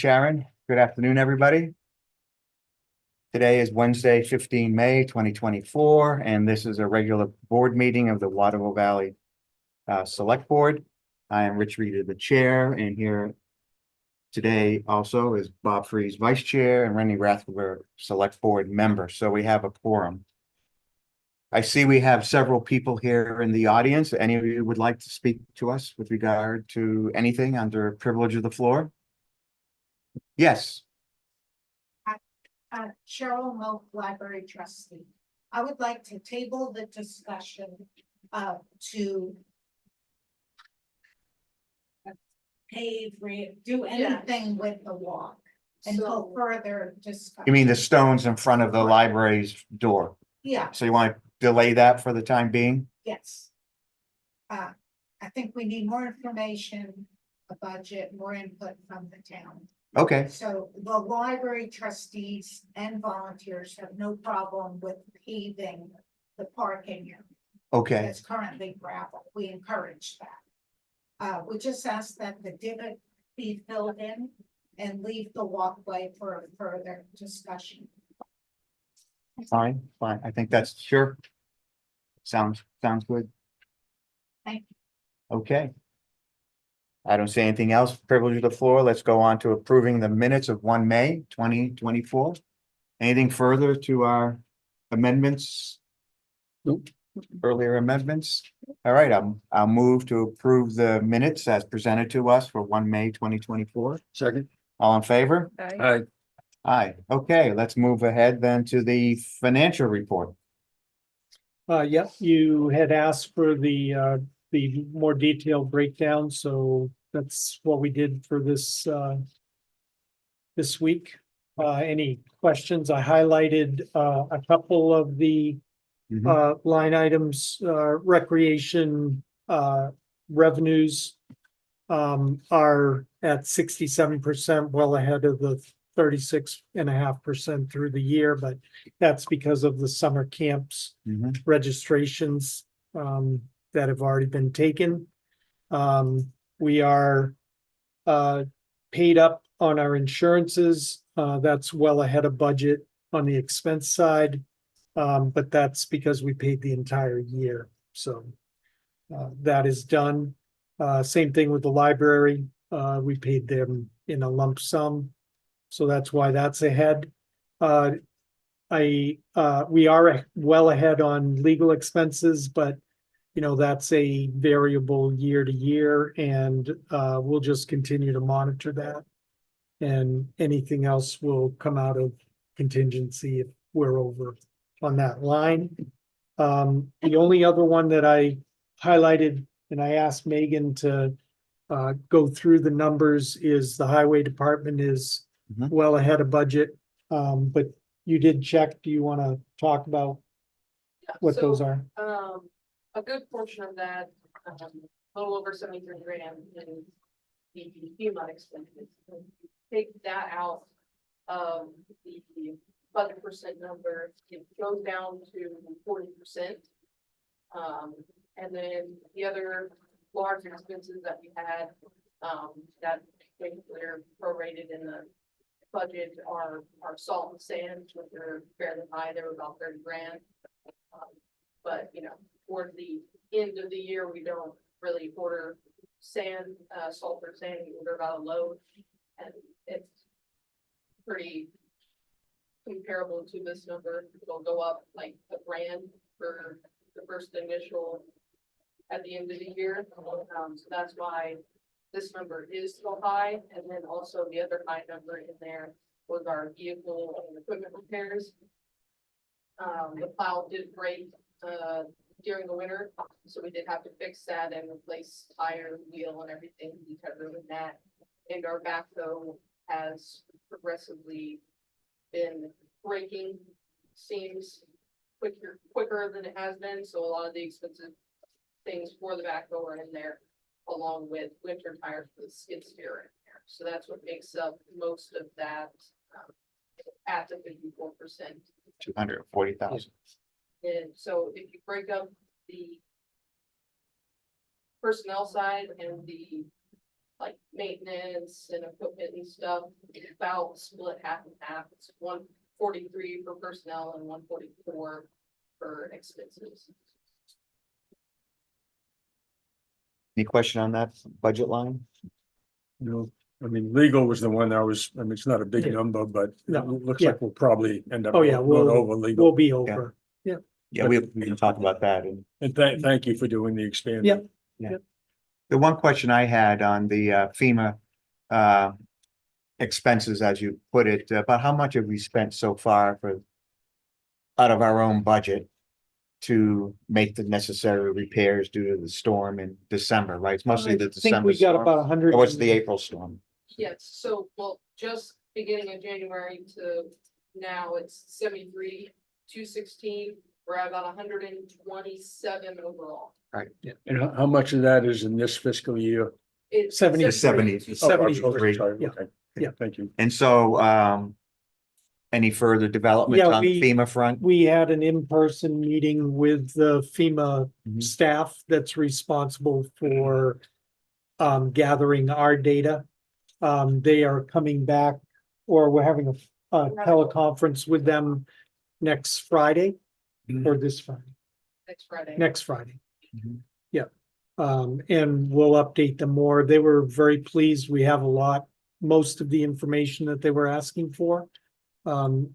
Sharon. Good afternoon, everybody. Today is Wednesday, 15 May 2024, and this is a regular board meeting of the Waterville Valley Select Board. I am Rich Reader, the chair, and here today also is Bob Freeze, vice chair, and Rennie Rathber, select board member. So we have a quorum. I see we have several people here in the audience. Any of you would like to speak to us with regard to anything under privilege of the floor? Yes. Cheryl Moak, library trustee. I would like to table the discussion to pave, do anything with the walk until further discussion. You mean the stones in front of the library's door? Yeah. So you want to delay that for the time being? Yes. I think we need more information, a budget, more input from the town. Okay, So the library trustees and volunteers have no problem with paving the parking area. okay, It's currently gravel. We encourage that. We just ask that the divot be filled in and leave the walkway for a further discussion. fine. I think that's sure. Sounds good. Thank you. Okay. I don't see anything else. Privilege of the floor. Let's go on to approving the minutes of 1 May 2024. Anything further to our amendments? Nope. Earlier amendments? All right, I'll move to approve the minutes as presented to us for 1 May 2024. Second. All in favor? Aye. Aye. Okay, let's move ahead then to the financial report. Yeah, you had asked for the more detailed breakdown, so that's what we did for this week. Any questions? I highlighted a couple of the line items. Recreation revenues are at 67%, well ahead of the 36.5% through the year, but that's because of the summer camps registrations that have already been taken. We are paid up on our insurances. That's well ahead of budget on the expense side, but that's because we paid the entire year. So that is done. Same thing with the library. We paid them in a lump sum. So that's why that's ahead. We are well ahead on legal expenses, but that's a variable year to year, and we'll just continue to monitor that. And anything else will come out of contingency if we're over on that line. The only other one that I highlighted, and I asked Megan to go through the numbers, is the highway department is well ahead of budget. But you did check. Do you want to talk about what those are? A good portion of that, a little over 73 grand in the FEMA expenses. Take that out of the budget percent number, it goes down to 40%. And then the other large expenses that we had, that basically are prorated in the budget are salt and sand, which are fairly high. They were about 30 grand. But towards the end of the year, we don't really order sand, salt or sand. We order about a load, and it's pretty comparable to this number. It'll go up like a grand for the first initial at the end of the year. So that's why this number is so high. And then also the other high number in there was our vehicle and equipment repairs. The plow did break during the winter, so we did have to fix that and replace tire, wheel, and everything. We had ruined that. And our backhoe has progressively been breaking, seems quicker than it has been. So a lot of the expensive things for the backhoe are in there, along with winter tires for the skid steer in there. So that's what makes up most of that at the 54%. 240,000. And so if you break up the personnel side and the like maintenance and equipment and stuff, about split half and half. It's 143 for personnel and 144 for expenses. Any question on that budget line? No, I mean, legal was the one that was, I mean, it's not a big Yeah. number, but No, it looks yeah. like we'll probably end up. Oh, yeah, going we'll- over We'll legal. be over. Yeah, we can talk about that. And And thank you for doing the expansion. Yeah. the one question I had on the FEMA expenses, as you put it, about how much have we spent so far for out of our own budget to make the necessary repairs due to the storm in December, right? It's mostly the I think December we got storm. about 100. Or what's the April storm? Yes, so, well, just beginning of January to now, it's 73, 216. We're at about 127 overall. And how much of that is in this fiscal year? It's 70. 70. Oh, I'm 73. sorry, Yeah. okay. Yeah. Thank you. And so, any further developments Yeah, on we- FEMA front? We had an in-person meeting with the FEMA Mhm. staff that's responsible for gathering our data. They are coming back, or we're having a teleconference with them next Friday or this Friday, next Friday. next Friday. Mhm. Yeah. And we'll update them more. They were very pleased. We have most of the information that they were asking for.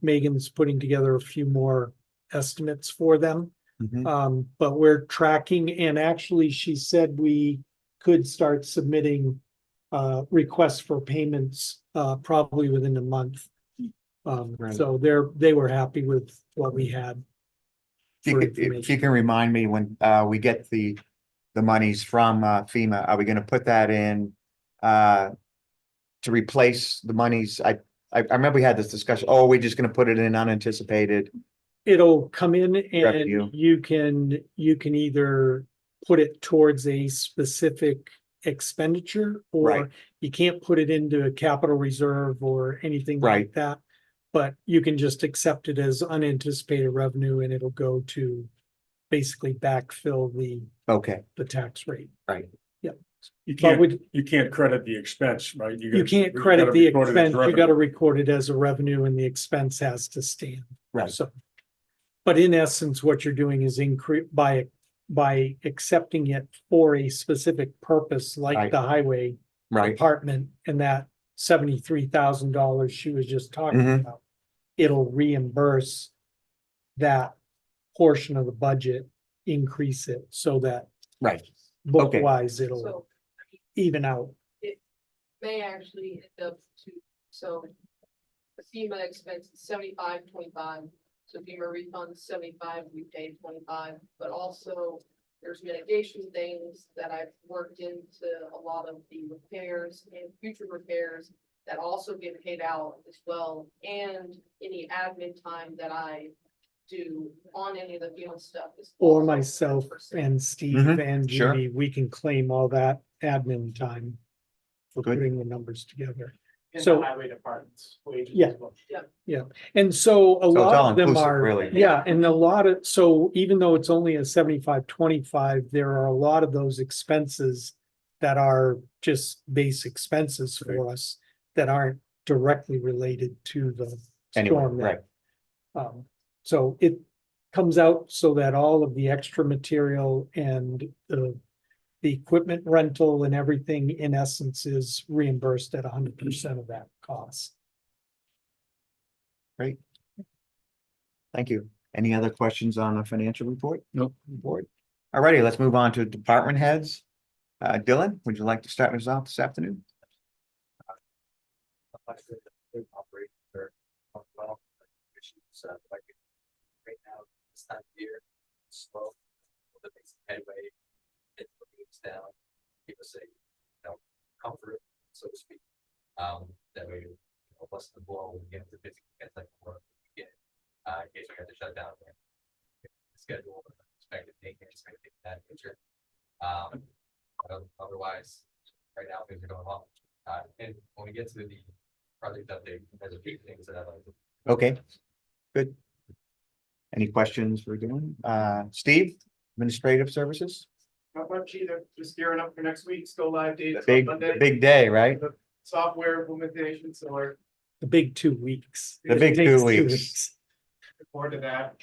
Megan's putting together a few more estimates for them. Mhm. But we're tracking, and actually she said we could start submitting requests for payments probably within a month. Right. So they were happy with what we had. for If you information. can remind me when we get the monies from FEMA, are we gonna put that in to replace the monies? I remember we had this discussion. Oh, we're just gonna put it in unanticipated. It'll come in Revenue. and you can either put it towards a specific expenditure, Right. or you can't put it into a capital reserve or anything like Right. that. But you can just accept it as unanticipated revenue and it'll go to basically backfill Okay, the tax rate. right. You But can't, you can't credit the expense, right? you gotta- can't you credit gotta the record it as expense, you revenue. gotta record it as a revenue and the expense has to stand. Right. So, but in essence, what you're doing is by accepting it for a specific purpose, like Right. the highway Right. department and that $73,000 she was just talking Mhm. about. It'll reimburse that portion of the budget, increase it so that Right. book-wise, it'll So even out. may actually end up to, so the FEMA expense is 75.25. So FEMA refunds 75, we pay 25, but also there's mitigation things that I've worked into a lot of the repairs and future repairs that also get paid out as well. And any admin time that I do on any of the FEMA stuff is. Or also myself 10%. and Steve Mhm, and sure. Judy, we can claim all that admin time for Good. putting the numbers together. In So- the highway department's wages. Yeah. as well. And so a So it's lot all of them inclusive, are, really. yeah, and a lot of, so even though it's only a 75-25, there are a lot of those expenses that are just base expenses for us that aren't directly related to the Anyway, storm. right. So it comes out so that all of the extra material and the equipment rental and everything in essence is reimbursed at 100% of that cost. Great. Thank you. Any other questions on the financial report? Nope. Board. All righty, let's move on to department heads. Dylan, would you like to start us off this afternoon? Operations are going well. Issues, like right now, this time of year, slow, but make some headway. Get the games down, give us a, comfort, so to speak. That way, less than the blow, we get the busy, get like work, get, in case we have to shut down. Schedule, expected maintenance, anything of that nature. Otherwise, right now, things are going well. And when we get to the project update, there's a few things that I'd like to. Okay, good. Any questions for Dylan? Steve, administrative services? Not much either, just gearing up for next week's go live date. The big day, right? Software implementation, so we're The big 2 weeks. The big It takes 2 weeks. looking forward to that.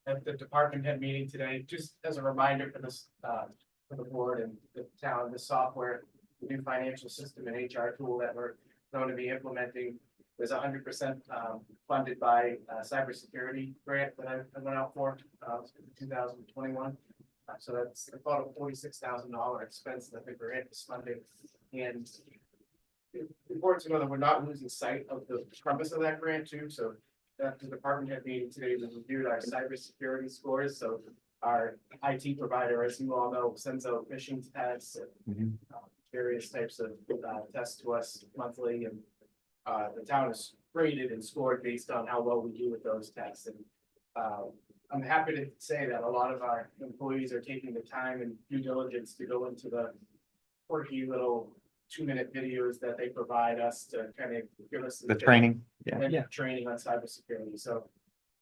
At the department head meeting today, just as a reminder for this, for the board and the town, the software, the new financial system and HR tool that we're going to be implementing was 100% funded by a cybersecurity grant that I went out for, 2021. So that's about a $46,000 expense that the grant is funded. And it's important to know that we're not losing sight of the purpose of that grant too. So at the department head meeting today, we reviewed our cybersecurity scores. So our IT provider, as you all know, sends out phishing tests and Mhm. various types of tests to us monthly. And the town is graded and scored based on how well we do with those tests. And I'm happy to say that a lot of our employees are taking the time and due diligence to go into the quirky little 2-minute videos that they provide us to kind of give us The training, yeah. and Yeah. training on cybersecurity. So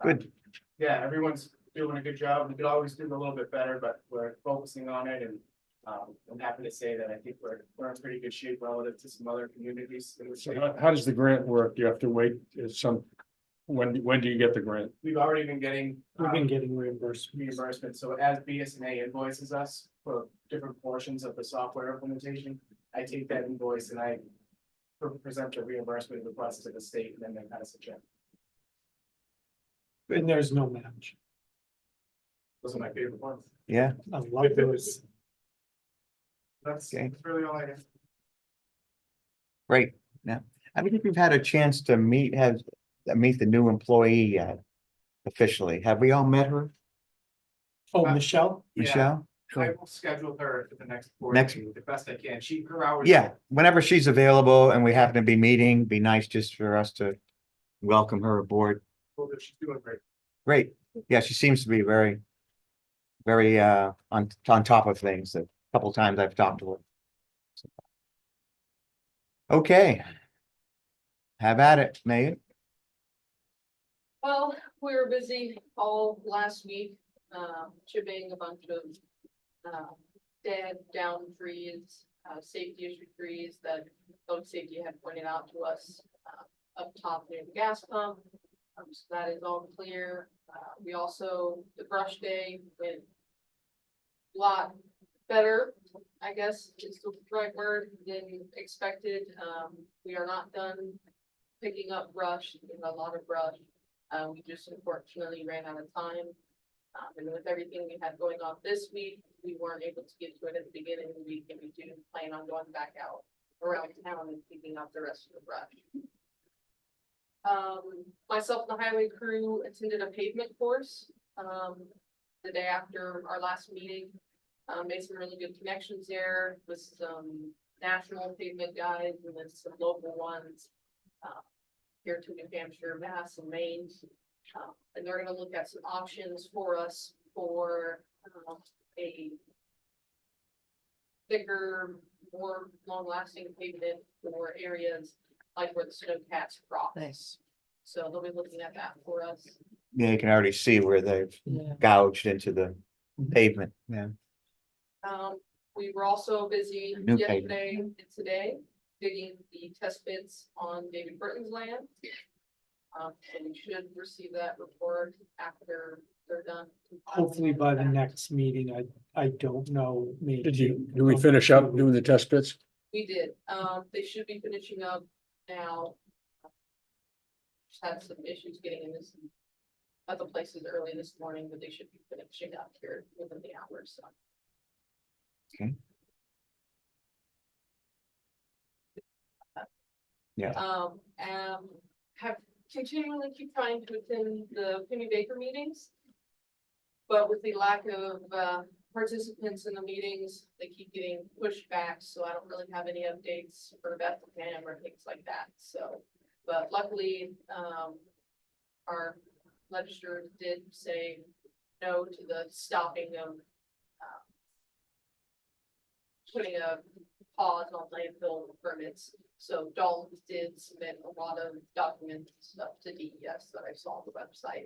Good. yeah, everyone's doing a good job. We could always do a little bit better, but we're focusing on it. And I'm happy to say that I think we're in pretty good shape relative to some other communities in the So state. how does the grant work? Do you have to wait when do you get the grant? We've already been getting We've been getting reimbursement. reimbursement. So as BSNA invoices us for different portions of the software implementation, I take that invoice and I present the reimbursement request to the state, and then they pass a check. And there's no match. Those are my favorite ones. Yeah, I love those. That's Okay. that's really all I have. great. Now, I don't think we've had a chance to meet the new employee yet officially. Have we all met her, Oh, Michelle? Yeah. Michelle? I will schedule her for the next board Next- meeting the best I can. Her hours. Yeah, whenever she's available and we happen to be meeting, be nice just for us to welcome her aboard. Well, she's doing great. Great. Yeah, she seems to be very, very on top of things. A couple times I've talked to her. Okay. Have at it, Megan. Well, we were busy all last week, chipping a bunch of dead, down trees, safety issue trees that public safety had pointed out to us up top near the gas pump. So that is all clear. We also, the brush day went a lot better, I guess is the right word, than expected. We are not done picking up brush, there's a lot of brush. We just unfortunately ran out of time. And with everything we had going on this week, we weren't able to get to it at the beginning of the week, and we do plan on going back out around town and picking up the rest of the brush. Myself and the highway crew attended a pavement course, the day after our last meeting. Made some really good connections there with some national pavement guys and then some local ones. Here to New Hampshire, Mass and Maine. And they're gonna look at some options for us for a thicker, more long-lasting pavement for areas like where the snowcats cross. Nice. So they'll be looking at that for us. Yeah, you can already see where they've Yeah. gouged into the pavement. Yeah. We were also busy New yesterday and today digging the test pits on David Burton's land. So we should receive that report after they're done. Hopefully by the next meeting, I don't know. maybe. Do we finish up doing the test pits? We did, they should be finishing up now. Just had some issues getting in this. Other places early this morning, but they should be finishing up here within the hour, so. Yeah. And have continually keep trying to attend the Penny Baker meetings. But with the lack of participants in the meetings, they keep getting pushed back, so I don't really have any updates for Bethlehem or things like that, so. But luckily, our legislature did say no to the stopping of putting a pause on landfill permits. So Dalton did submit a lot of documents and stuff to DES that I saw on the website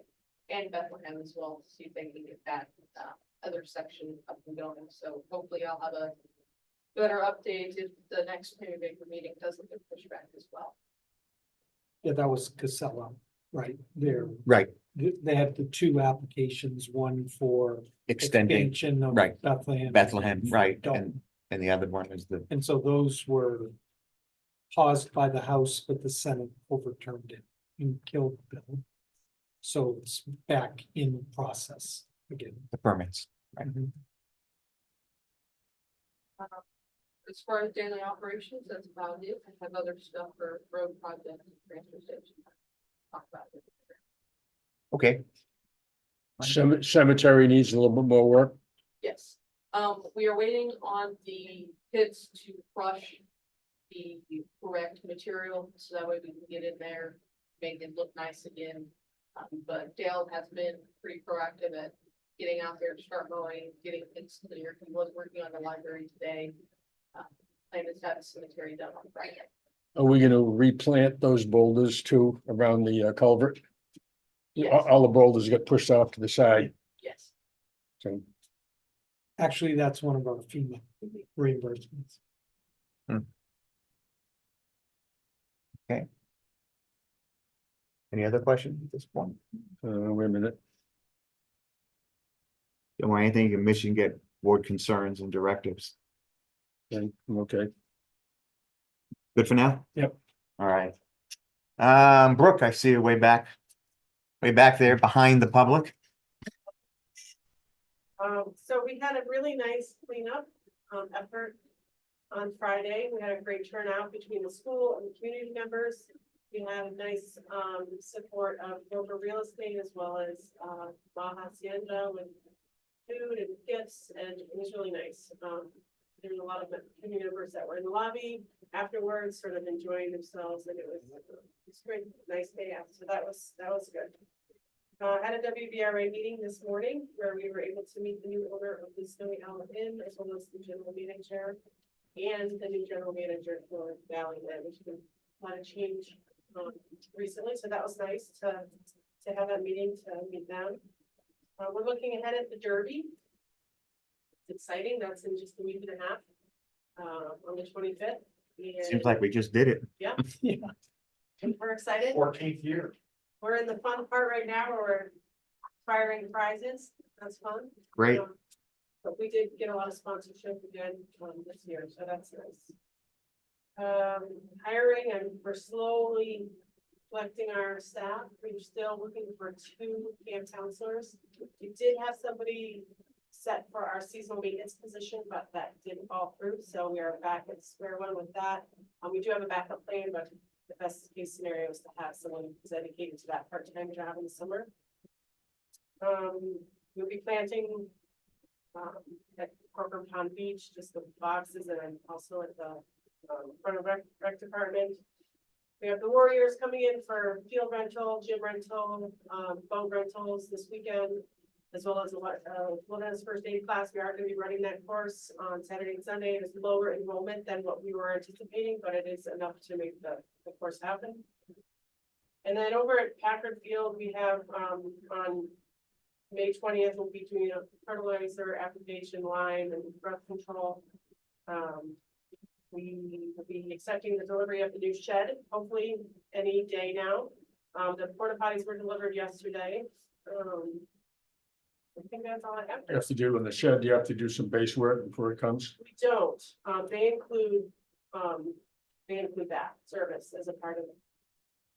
and Bethlehem as well to see if they can get that other section of the building. So hopefully I'll have a better update if the next Baker meeting doesn't get pushed back as well. Yeah, that was Casella, right there. Right, They had the two applications, one for extending expansion of right. Bethlehem. Bethlehem, right, Dalton. and the other one is the, And so those were paused by the House, but the Senate overturned it and killed the bill. So it's back in process again. the permits. Mhm. As far as daily operations, that's about it. I have other stuff for road projects, and transfer station. Talk about it. Okay, Cemetery needs a little bit more work. Yes, we are waiting on the pits to crush the correct material, so that way we can get in there, make it look nice again. But Dale has been pretty proactive at getting out there to start mowing, getting things clear. He was working on the library today. Plan is to have the cemetery done on Friday. Are we gonna replant those boulders too around the culvert? Yes. All the boulders get pushed off to the side, Yes, so. Actually, that's one of our FEMA reimbursements. any other questions at this point? Wait a minute. Don't want anything you can miss, you can get board concerns and directives. Okay. Good for now? Yep. All right. Brooke, I see you way back there behind the public. So we had a really nice cleanup, effort on Friday. We had a great turnout between the school and the community members. We had a nice, support of local real estate as well as, Baja Hacienda with food and gifts, and it was really nice. There was a lot of community members that were in the lobby afterwards, sort of enjoying themselves, and it was a great, nice day out. So that was good. At a WBRA meeting this morning where we were able to meet the new owner of the Snowy Owl Inn, as well as the general manager and the new general manager for Valley Inn, which has been a lot of change recently. So that was nice to have that meeting, to meet them. We're looking ahead at the Derby. It's exciting. That's in just a week and a half, on the 25th. Seems like we just did it. Yeah, Yeah. we're excited. 14th year. We're in the fun part right now where we're firing prizes. That's fun. Great. But we did get a lot of sponsorship again, this year, so that's nice. Hiring, and we're slowly collecting our staff. We're still looking for 2 camp counselors. We did have somebody set for our seasonal maintenance position, but that didn't fall through, so we are back at square one with that. We do have a backup plan, but the best case scenario is to have someone dedicated to that part-time job in the summer. We'll be planting at Corcoran Pond Beach, just the boxes, and then also at the front of rec department. We have the Warriors coming in for field rental, gym rental, boat rentals this weekend, as well as Wilderness First Aid class. We are going to be running that course on Saturday and Sunday. It is lower enrollment than what we were anticipating, but it is enough to make the course happen. And then over at Packard Field, we have on May 20th, we'll be doing a fertilizer application line and growth control. We will be accepting the delivery of the new shed, hopefully any day now. The porta potties were delivered yesterday. I think that's all I have. You have to do in the shed, you have to do some base work before it comes. We don't, they include that service as a part of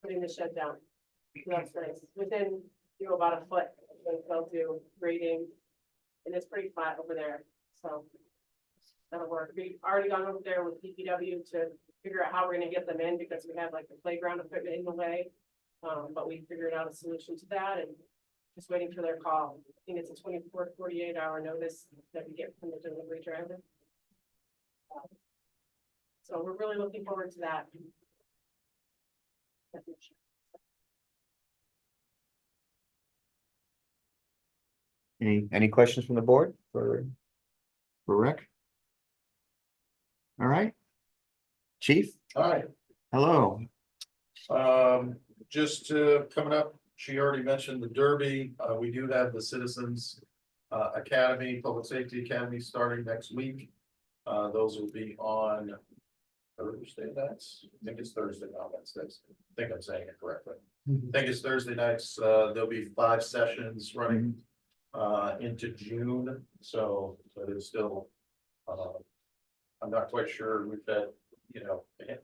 putting the shed down. So that's nice, within, about a foot, they'll do grading, and it's pretty flat over there, so. That'll work. We've already gone over there with DPW to figure out how we're gonna get them in, because we had like the playground equipment in the way. But we figured out a solution to that, and just waiting for their call. I think it's a 24 to 48 hour notice that we get from the delivery driver. So we're really looking forward to that. Any questions from the board for Rick? All right. Chief, Hi, hello. just coming up, she already mentioned the Derby. We do have the citizens Academy, Public Safety Academy starting next week. Those will be on Thursday nights. I think it's Thursday, not Wednesdays. I think I'm saying it correctly. I think it's Thursday nights. There'll be 5 sessions running into June, so but it's still. I'm not quite sure. We've had,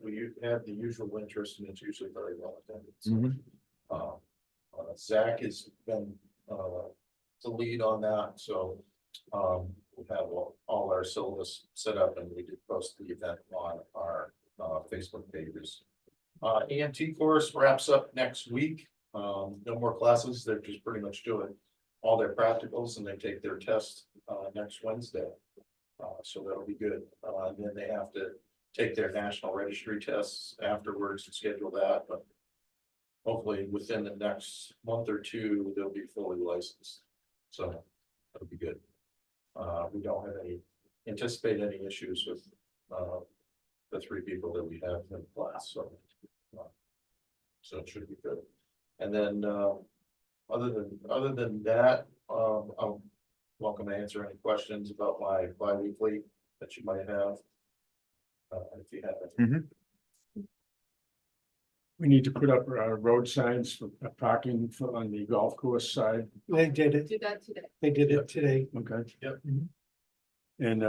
we have the usual interest, and it's usually very well attended. So, Zach has been the lead on that, so we have all our syllabus set up, and we did post the event on our Facebook pages. EMT course wraps up next week. No more classes. They're just pretty much doing all their practicals, and they take their test next Wednesday. So that'll be good. And then they have to take their national registry tests afterwards and schedule that, but hopefully within the next month or two, they'll be fully licensed. So that'll be good. We don't have anticipate any issues with the 3 people that we have in class, so it should be good. And then other than that, I'm welcome to answer any questions about my bi-weekly that you might have. If you have it. We need to put up road signs for parking on the golf course side. They did it. Did that today. They did it today. Okay. Yep. And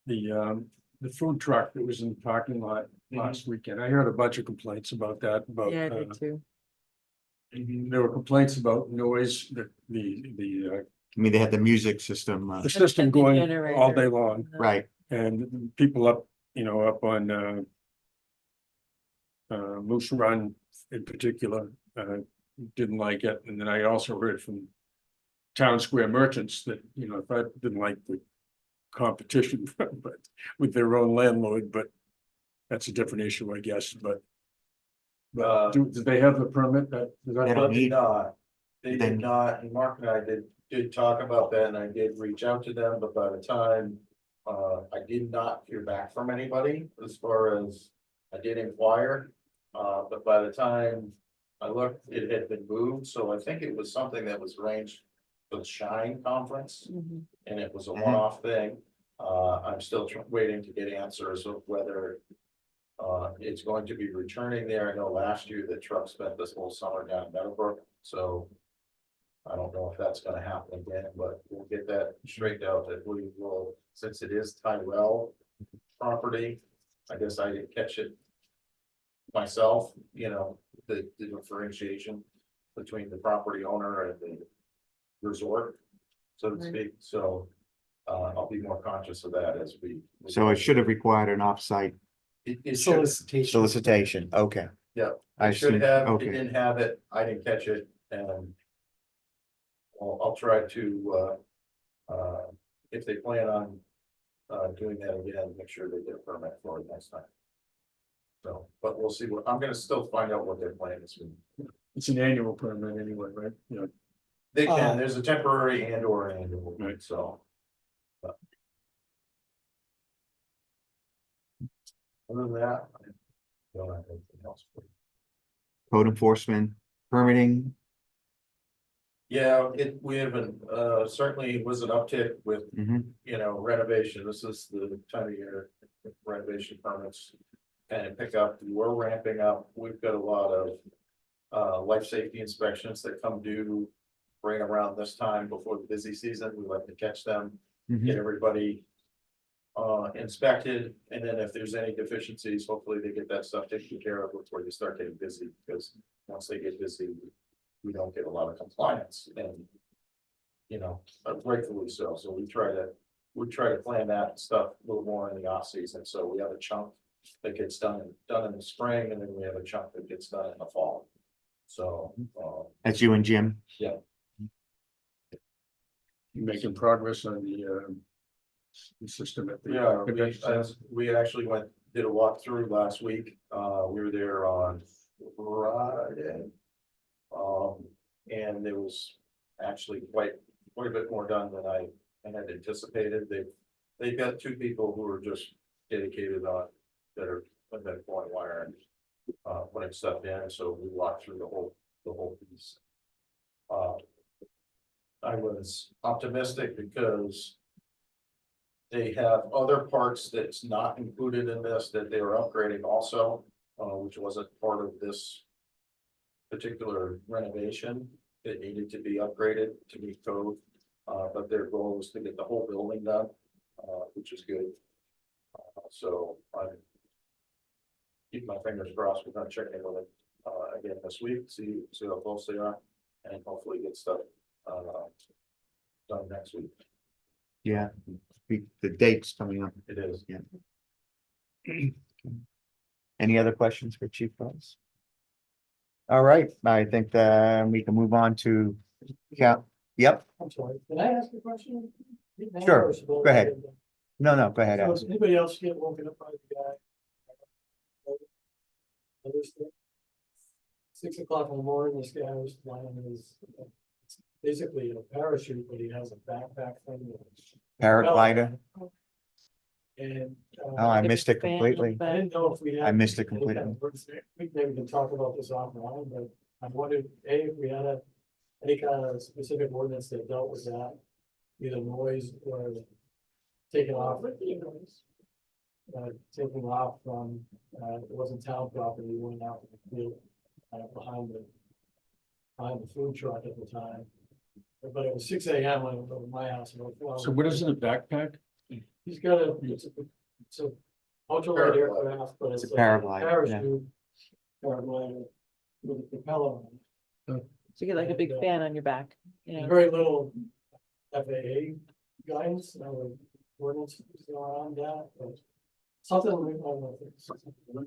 the food truck that was in the parking lot last weekend, I heard a bunch of complaints about that, about. Yeah, I did too. There were complaints about noise, the I mean, they had the music system, the system going all generator. day long, right, and people up on Moose Run in particular, didn't like it. And then I also heard from town square merchants that, if I didn't like the competition, but with their own landlord, but that's a different issue, I guess, but. Do they have the permit that? They don't need- They Then- did not, and Mark and I did talk about that, and I did reach out to them, but by the time. I did not hear back from anybody as far as I did inquire, but by the time. I looked, it had been moved, so I think it was something that was arranged for the Shine Conference. And it was a one-off thing. I'm still waiting to get answers of whether. It's going to be returning there. I know last year the truck spent this whole summer down in Meadowbrook, so. I don't know if that's gonna happen again, but we'll get that straightened out, that we will, since it is Tyrell property. I guess I didn't catch it. Myself, the differentiation between the property owner and the resort, so to speak, so. I'll be more conscious of that as we. so it should have required an offsite It should, Solicitation. solicitation, okay. yeah, I I should see. have, it Okay. didn't have it, I didn't catch it, and. I'll try to, if they plan on, doing that again, make sure they get a permit for it next time. So, but we'll see I'm gonna still find out what their plan is. It's an annual permit anyway, right? They can, there's a temporary and or annual, Right. so. but- Other than that, I don't have anything else. Code enforcement, permitting, Yeah, we haven't, certainly was an uptick with, mhm, renovation. This is the time of year renovation permits. Kind of pick up, we're ramping up. We've got a lot of life safety inspections that come due right around this time before the busy season. We like to catch them, mhm. get everybody inspected, and then if there's any deficiencies, hopefully they get that stuff taken care of before they start getting busy, because once they get busy, we don't get a lot of compliance, and rightfully so. So we try to plan that stuff a little more in the off season. So we have a chunk that gets done in the spring, and then we have a chunk that gets done in the fall. So, That's you and Jim, Making progress on the system at the. yeah, we actually did a walkthrough last week. We were there on Friday. And there was actually quite a bit more done than I had anticipated. They've got 2 people who are just dedicated on that are pulling wire and putting stuff in. So we walked through the whole piece. I was optimistic because they have other parts that's not included in this that they were upgrading also, which wasn't part of this particular renovation that needed to be upgraded to meet code. But their goal was to get the whole building done, which is good. So I'm keep my fingers crossed. We're gonna check in with it again this week, see how close they are, and hopefully get stuff done next week. Yeah, the date's coming up. It is. Any other questions for Chief Ross? All right, I think we can move on to yep, I'm sorry, can I ask a question? Sure, go ahead. no, go ahead. So Ask. does anybody else get woken up by the guy? Understood. 6 o'clock in the morning, this guy was flying his, it's basically a parachute, but he has a backpack thing. Paraglider. And. Oh, I missed it completely. I didn't know if we had. I missed it any kind completely. of words there. We maybe can talk about this offline, but I wondered, if we had any kind of specific ordinance that dealt with that, either noise or taking off. Taking off from, it wasn't town property, we went out to the field, behind the food truck at the time. But it was 6 a.m. when it was over my house. So what is in a backpack? He's got it's a ultralight aircraft, but It's it's a like paraglider, yeah. parachute. Paraglider with a propeller on it. So you get like a big fan on your back, you There's know. very little FAA guidance, ordinance around that, but something we don't know if it's-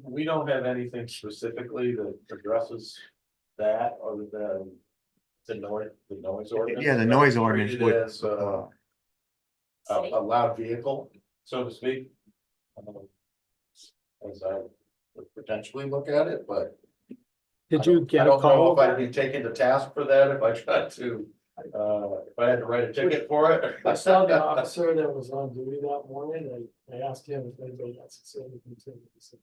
We don't have anything specifically that addresses that other than the noise ordinance. Yeah, the noise ordinance Treated would. as, a loud vehicle, so to speak. As I would potentially look at it, but. Did you I get a don't know call? if I'd be taken to task for that if I tried to, if I had to write a ticket for it. I saw the officer that was on duty that morning, I asked him if anybody else had said anything to him. He said,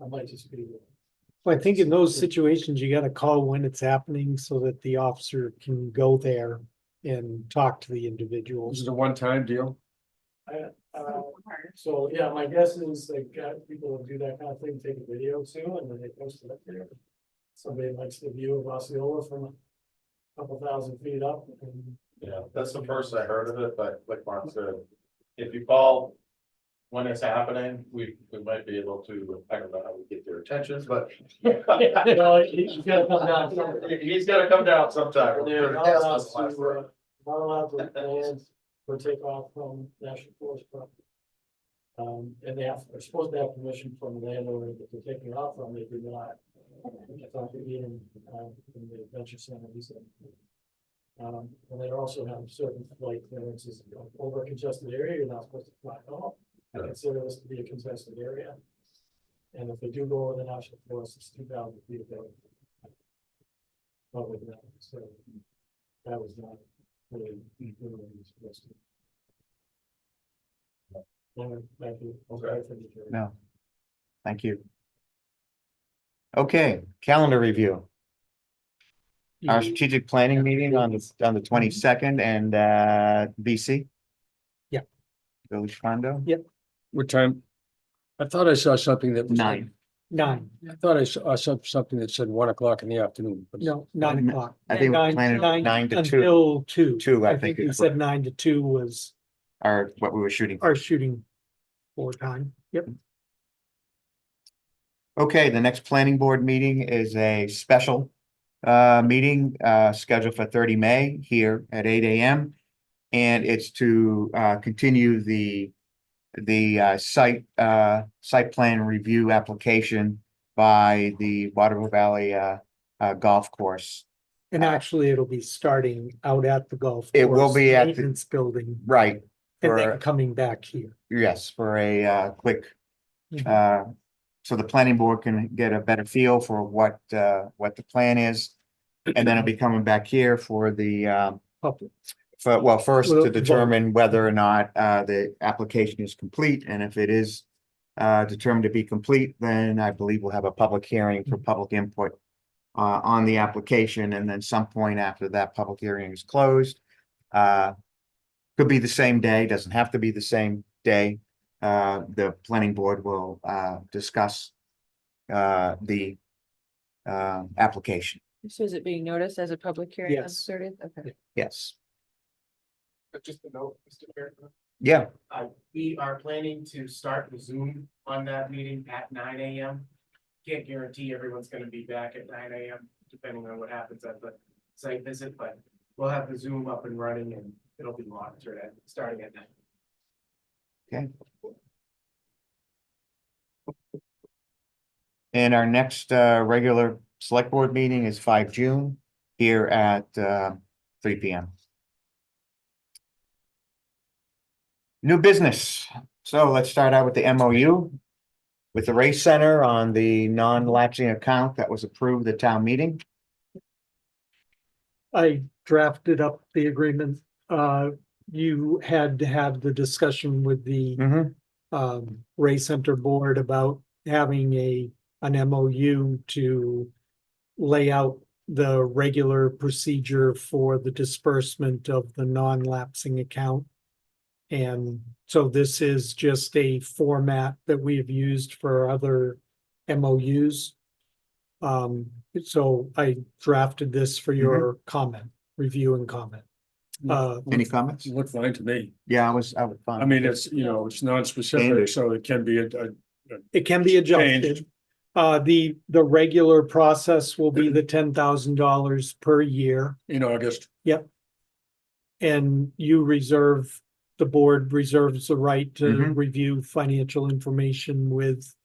I might just be. Well, I think in those situations, you gotta call when it's happening so that the officer can go there and talk to the Is individuals. it a one-time deal? So, yeah, my guess is like, people will do that kind of thing, take a video too, and then they post it up there. Somebody likes the view of Osceola from a couple thousand feet up and. Yeah, that's the first I heard of it, but like Mark said, if you call when it's happening, we might be able to, I don't know how we get their attention, but. No, he's gotta come down. He's gotta come down sometime. They're not allowed to, not allowed to land or take off from National Forest property. And they're supposed to have permission from the landowner that they're taking off from, they do not. I talked to Ian, in the adventure center, he said. And they also have certain flight clearances, over a congested area, you're not supposed to fly at all. I consider this to be a contested area. And if they do go over the national forest, it's 2,000 feet above. Public ground, so that was not really. Supposed to. Thank you. Okay. No. Thank you. Okay, calendar review. Our strategic planning meeting on the 22nd and BC. Yeah. Village condo. What time? I thought I saw something that was. 9. 9, I thought I saw something that said 1 o'clock in the afternoon. but- no, 9 o'clock. I think we're planning 9 to 2 Until 2. 2, I I think think we is said 9 to 2 was are what we were shooting. our shooting for time. Yep. Okay, the next planning board meeting is a special meeting scheduled for 30 May here at 8 a.m. And it's to continue the site plan review application by the Waterville Valley Golf Course. And actually, it'll be starting out at the golf. It will course be at the- Maintenance building Right. and then For, coming back here. yes, for a quick Mhm. so the planning board can get a better feel for what the plan is. And then it'll be coming back here for the Public. first Well, to determine whether or not the application is complete, and if it is determined to be complete, then I believe we'll have a public hearing for public input on the application, and then some point after that public hearing is closed. Could be the same day, doesn't have to be the same day. The planning board will discuss the application. So is it being noticed as a public hearing on Yes. 30th? Okay. Yes, But just a note, Mr. Chair, yeah, we are planning to start the Zoom on that meeting at 9 AM. Can't guarantee everyone's gonna be back at 9 AM, depending on what happens at the site visit, but we'll have the Zoom up and running and it'll be monitored starting at 9. okay. And our next regular select board meeting is 5 June here at 3 PM. New business. So let's start out with the MOU with the race center on the non-lapsing account that was approved at town meeting. I drafted up the agreement. You had to have the discussion with the Ray Center Board about having an MOU to lay out the regular procedure for the disbursement of the non-lapsing account. And so this is just a format that we have used for other MOUs. So I drafted this for your comment, review and comment. Any comments? Look fine to me. Yeah, I was I fine. mean, it's, you know, it's non-specific, Standard. so it can be It can be adjusted. Changed. The regular process will be the $10,000 per year. in August. And the board reserves the right to Mhm. review financial information with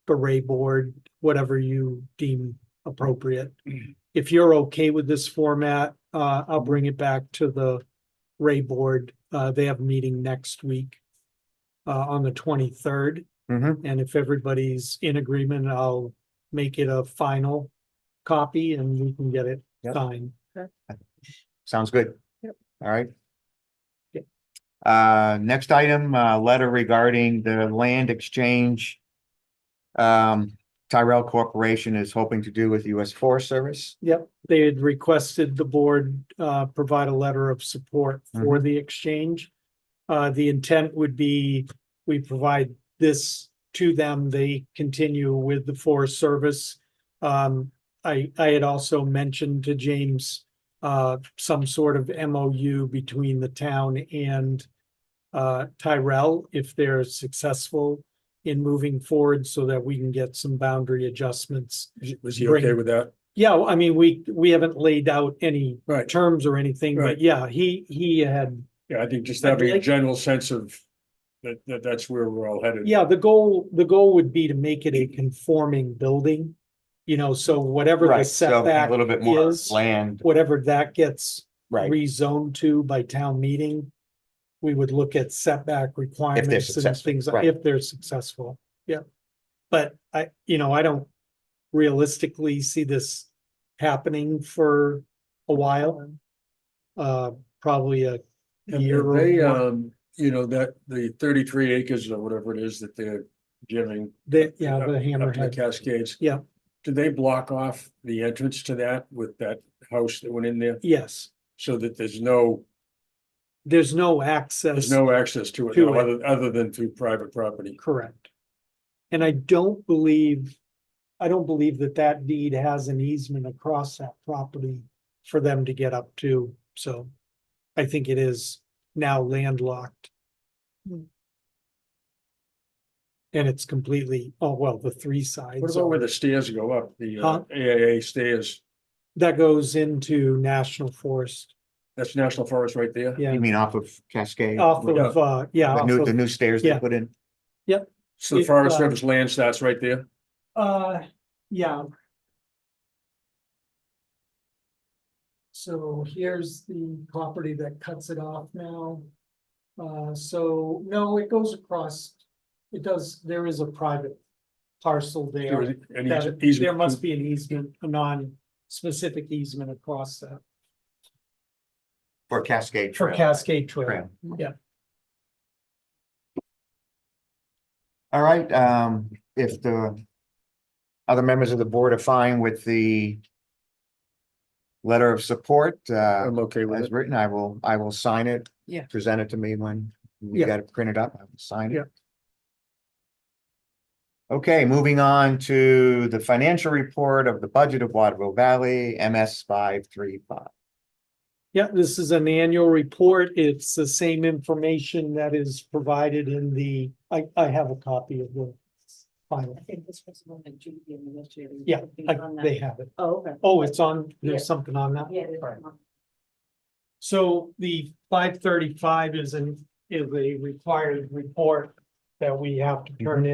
the Ray Board, whatever you deem appropriate. If you're okay with this format, I'll bring it back to the Ray Board. They have a meeting next week on the 23rd. Mhm. And if everybody's in agreement, I'll make it a final copy and we can get it Yep. signed. Sounds good. Yep. All right. Yep. Next item, letter regarding the land exchange. Tyrell Corporation is hoping to do with US Forest Service. Yep, they had requested the board provide a letter of support for the exchange. The intent would be, we provide this to them, they continue with the Forest Service. I had also mentioned to James some sort of MOU between the town and Tyrell if they're successful in moving forward so that we can get some boundary adjustments. Was he okay with that? Yeah, I mean, we haven't laid out any Right. terms or anything, Right. but yeah, he had, Yeah, I think just I'd having a like- general sense of that's where we're all headed. yeah, the goal would be to make it a conforming building. You know, so whatever the Right, so a setback little bit more is, land, whatever that gets right? rezoned to by town meeting. We would look at setback requirements and successful, things, right. if they're successful, yeah. But I don't realistically see this happening for a while. Probably a year or They, more. you know, that the 33 acres or whatever it is that they're giving. The up to the hammerhead, Cascades. yeah, Do they block off the entrance to that with that house that went in there yes, so that there's no access. access to it To now, it. other than through private property? Correct. And I don't believe that deed has an easement across that property for them to get up to, so I think it is now landlocked. And it's completely, the three sides. What about where the stairs go up, the Huh? AAA stairs? That goes into National Forest, That's National Forest right there? yeah, You mean off of Cascade? off The of, off new, the of, new stairs they yeah. put in? So the It, Forest uh, Service land starts right there? yeah. So here's the property that cuts it off now. So, no, it goes across, there is a private parcel there. Any That easement? there must be an easement, a non-specific easement across that For Cascade for Trail. Cascade Trail. Trail. Yeah, All right, if the other members of the board are fine with the letter of support, I'm okay with as it. written. I will sign it. Yeah. Present it to me when you Yeah. got it printed up. I will sign Yeah. it. Okay, moving on to the financial report of the budget of Waterville Valley, MS 535. Yeah, this is an annual report. It's the same information that is provided in the, I have a copy of the final. I think this was the one that Judy gave me yesterday. Yeah, On that. they have it. Oh, okay. Oh, it's on, Yeah. there's something on that? Yeah. there's Right. one. So the 535 is a required report that we have to turn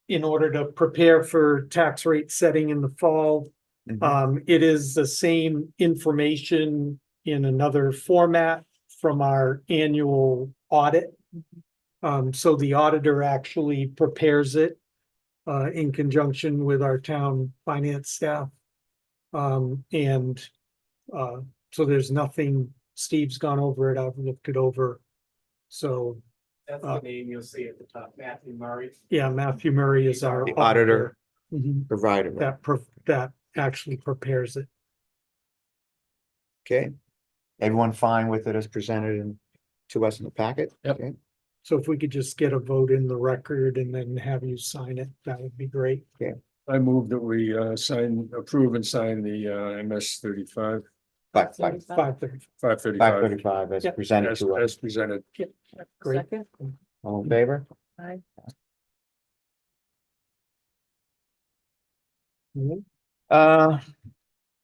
in order to prepare for tax rate setting in the fall. It is the same information in another format from our annual audit. So the auditor actually prepares it in conjunction with our town finance staff. So there's nothing, Steve's gone over it, I've looked it over. So, That's the name you'll see at the top, Matthew Murray. yeah, Matthew Murray is our The auditor. Mhm. Provided. That actually prepares it. Okay. Everyone fine with it as presented and to us in the packet? Yep. Okay. So if we could just get a vote in the record and then have you sign it, that would be great. I move that we approve and sign the MS 35, 535. 530. 535 535 as Yep. presented as to us. as presented. Great. Second. All in favor? Aye.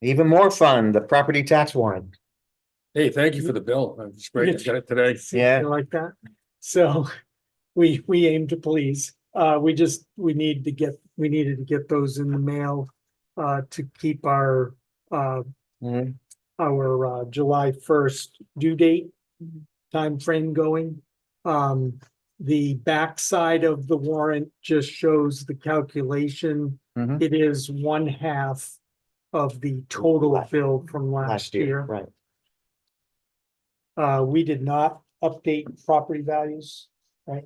Even more fun, the property tax warrant. Hey, thank you for the bill. It's great to get it today. Yeah. You like that? So we aim to please. We needed to get those in the mail to keep our Mhm. July 1st due date timeframe going. The backside of the warrant just shows the calculation. Mhm. It is 1/2 of the total bill from last year. Right. We did not update property values, right?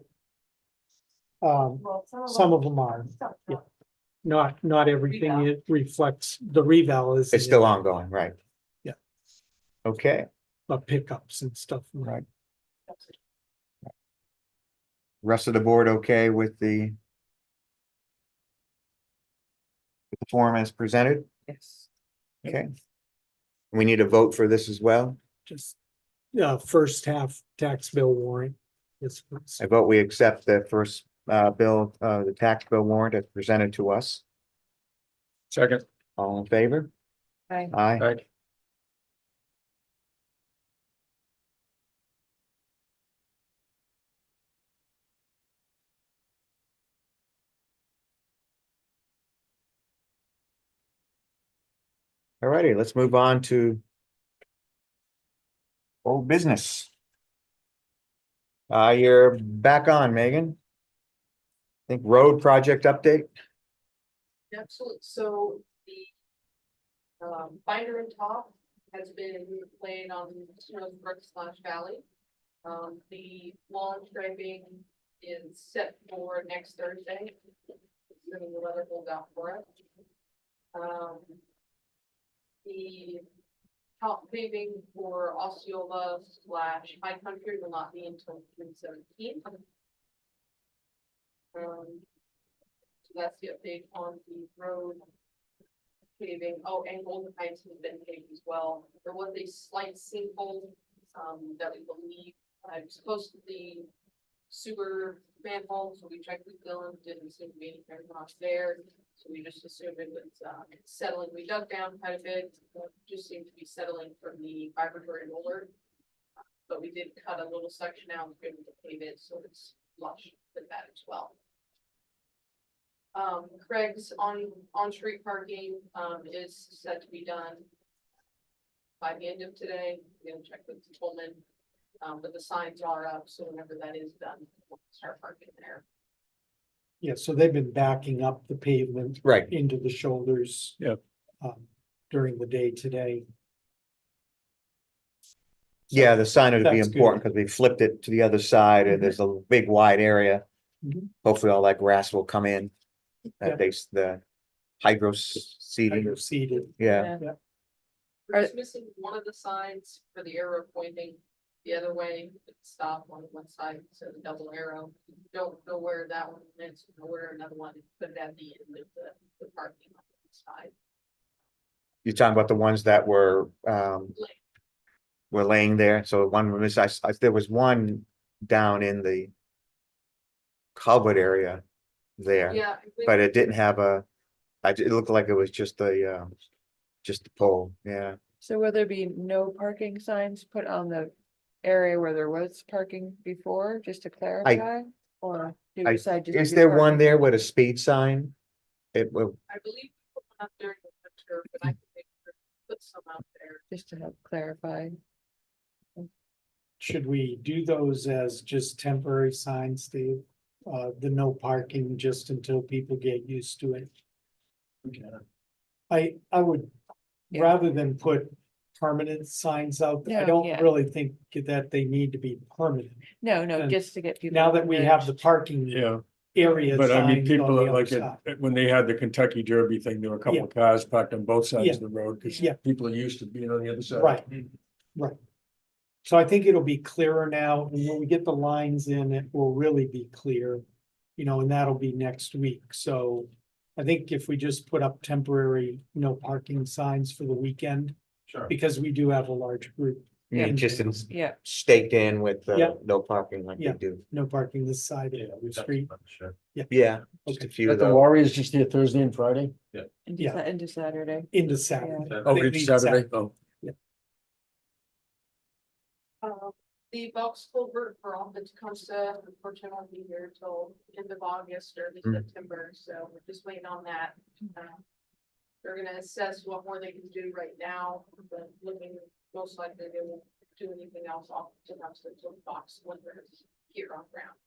Well, Some of them are, yeah. Not everything Reval. it reflects, the reval is. It's still ongoing, right? Yeah. Okay, Pickups and stuff. right. Rest of the board okay with the form as presented? Yes. Okay. We need a vote for this as well. Just, first half tax bill warrant. Yes, please. I vote we accept the first bill, the tax bill warrant as presented to us. Second, All in favor? Aye. Aye. right? All righty, let's move on to old business. You're back on, Megan. I think road project update. Absolutely, so the binder and top has been laid on Snowbrook / Valley. The lawn striping is set for next Thursday. Assuming the weather holds out for it. The top paving for Osceola / High Country will not be until June 17th. So that's the update on the road paving. Oh, and Golden Heights has been paved as well. There was a slight sinkhole that we believe supposed to be sewer manhole, so we checked with Dylan, didn't seem to be anything wrong there. So we just assumed it was settling. We dug down quite a bit, just seemed to be settling from the vibratory roller. But we did cut a little section out and be able to pave it, so it's flush with that as well. Craig's on-street parking is set to be done by the end of today. We're gonna check with Tolman, but the signs are up, so whenever that is done, we'll start parking there. Yeah, so they've been backing up the pavement. Right. Into the shoulders. Yep. During the day today. Yeah, the sign would be That's good. important because we flipped it to the other side and there's a big wide area. Mhm. Hopefully all that grass will come in. Yeah. The seating, seated. yeah. We're just missing one of the signs for the arrow pointing the other way, stop on one side, so the double arrow. Don't know where that one is, know where another one, put it at the end of the parking on the side. You're talking about the ones that were Like, laying there, so one was, there was one down in the culvert area there, yeah, but it didn't have it looked like it was just the pole, yeah. So will there be no parking signs put on the area where there was parking before, just to clarify? Or do you decide just? to Is do there one parking? there with a speed sign? It will, I believe we put one up during the winter, but I can make sure to put some out there. Just to help clarify. Should we do those as just temporary signs, Dave? The no parking just until people get used to it. I would, Yeah. rather than put permanent signs out, I No, don't yeah. really think that they need to be permanent. No, And just to get people. Now that we have the engaged. parking Yeah, area but I mean, signs on people the are other like, side. when they had the Kentucky Derby thing, there were a couple of cars parked on both sides of the road, because Yeah. people are used to being on the other side. Right, right. So I think it'll be clearer now, and when we get the lines in, it will really be clear. And that'll be next week, so I think if we just put up temporary no parking signs for the weekend, Sure. because we do have a large group. yeah, And just Yeah, staked in with Yeah. no parking like we Yeah. do. No parking this side Yeah, of we the street. Sure. Yeah, just a few But of the those. Warriors just here Thursday and Friday? into, Yeah. into Saturday. Into Saturday. Oh, They it's leave Saturday? Oh, The box culvert for all the Tecumseh, unfortunately, won't be here till end of August or Mm. September, so we're just waiting on that. They're gonna assess what more they can do right now, but looking most likely they won't do anything else off Tecumseh until the box culvert is here on ground.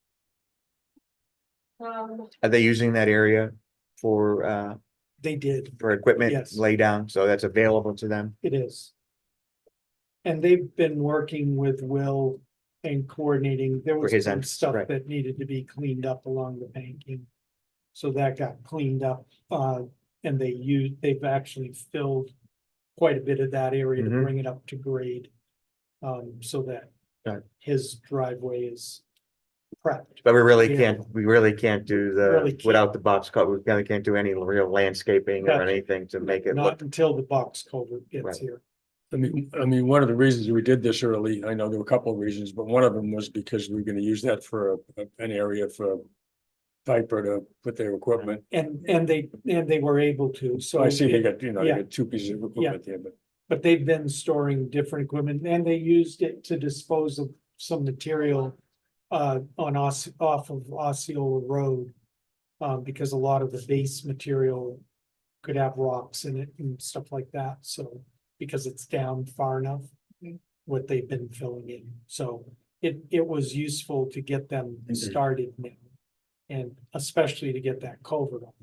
Are they using that area for They did, equipment Yes. lay down, so that's available to them? it is. And they've been working with Will and coordinating, there was his some entrance, stuff right. that needed to be cleaned up along the banking. So that got cleaned up, and they've actually filled quite a bit of that area to Mhm. bring it up to grade. So that Right. his driveway is prepped. But we really Yeah. can't do Really the, can't. without the box cut, we really can't do any real landscaping or That's- anything to make it Not look. until the box culvert gets Right. here. I mean, one of the reasons we did this early, I know there were a couple of reasons, but one of them was because we were gonna use that for an area for Piper to put their equipment. And they were able to, so. So I see they it- got, they yeah. got two pieces of equipment there, but. But they've been storing different equipment and they used it to dispose of some material off of Osceola Road. Because a lot of the base material could have rocks in it and stuff like that, so, because it's down far enough. What they've been filling in, so it was useful to get them started now. And especially to get that culvert on.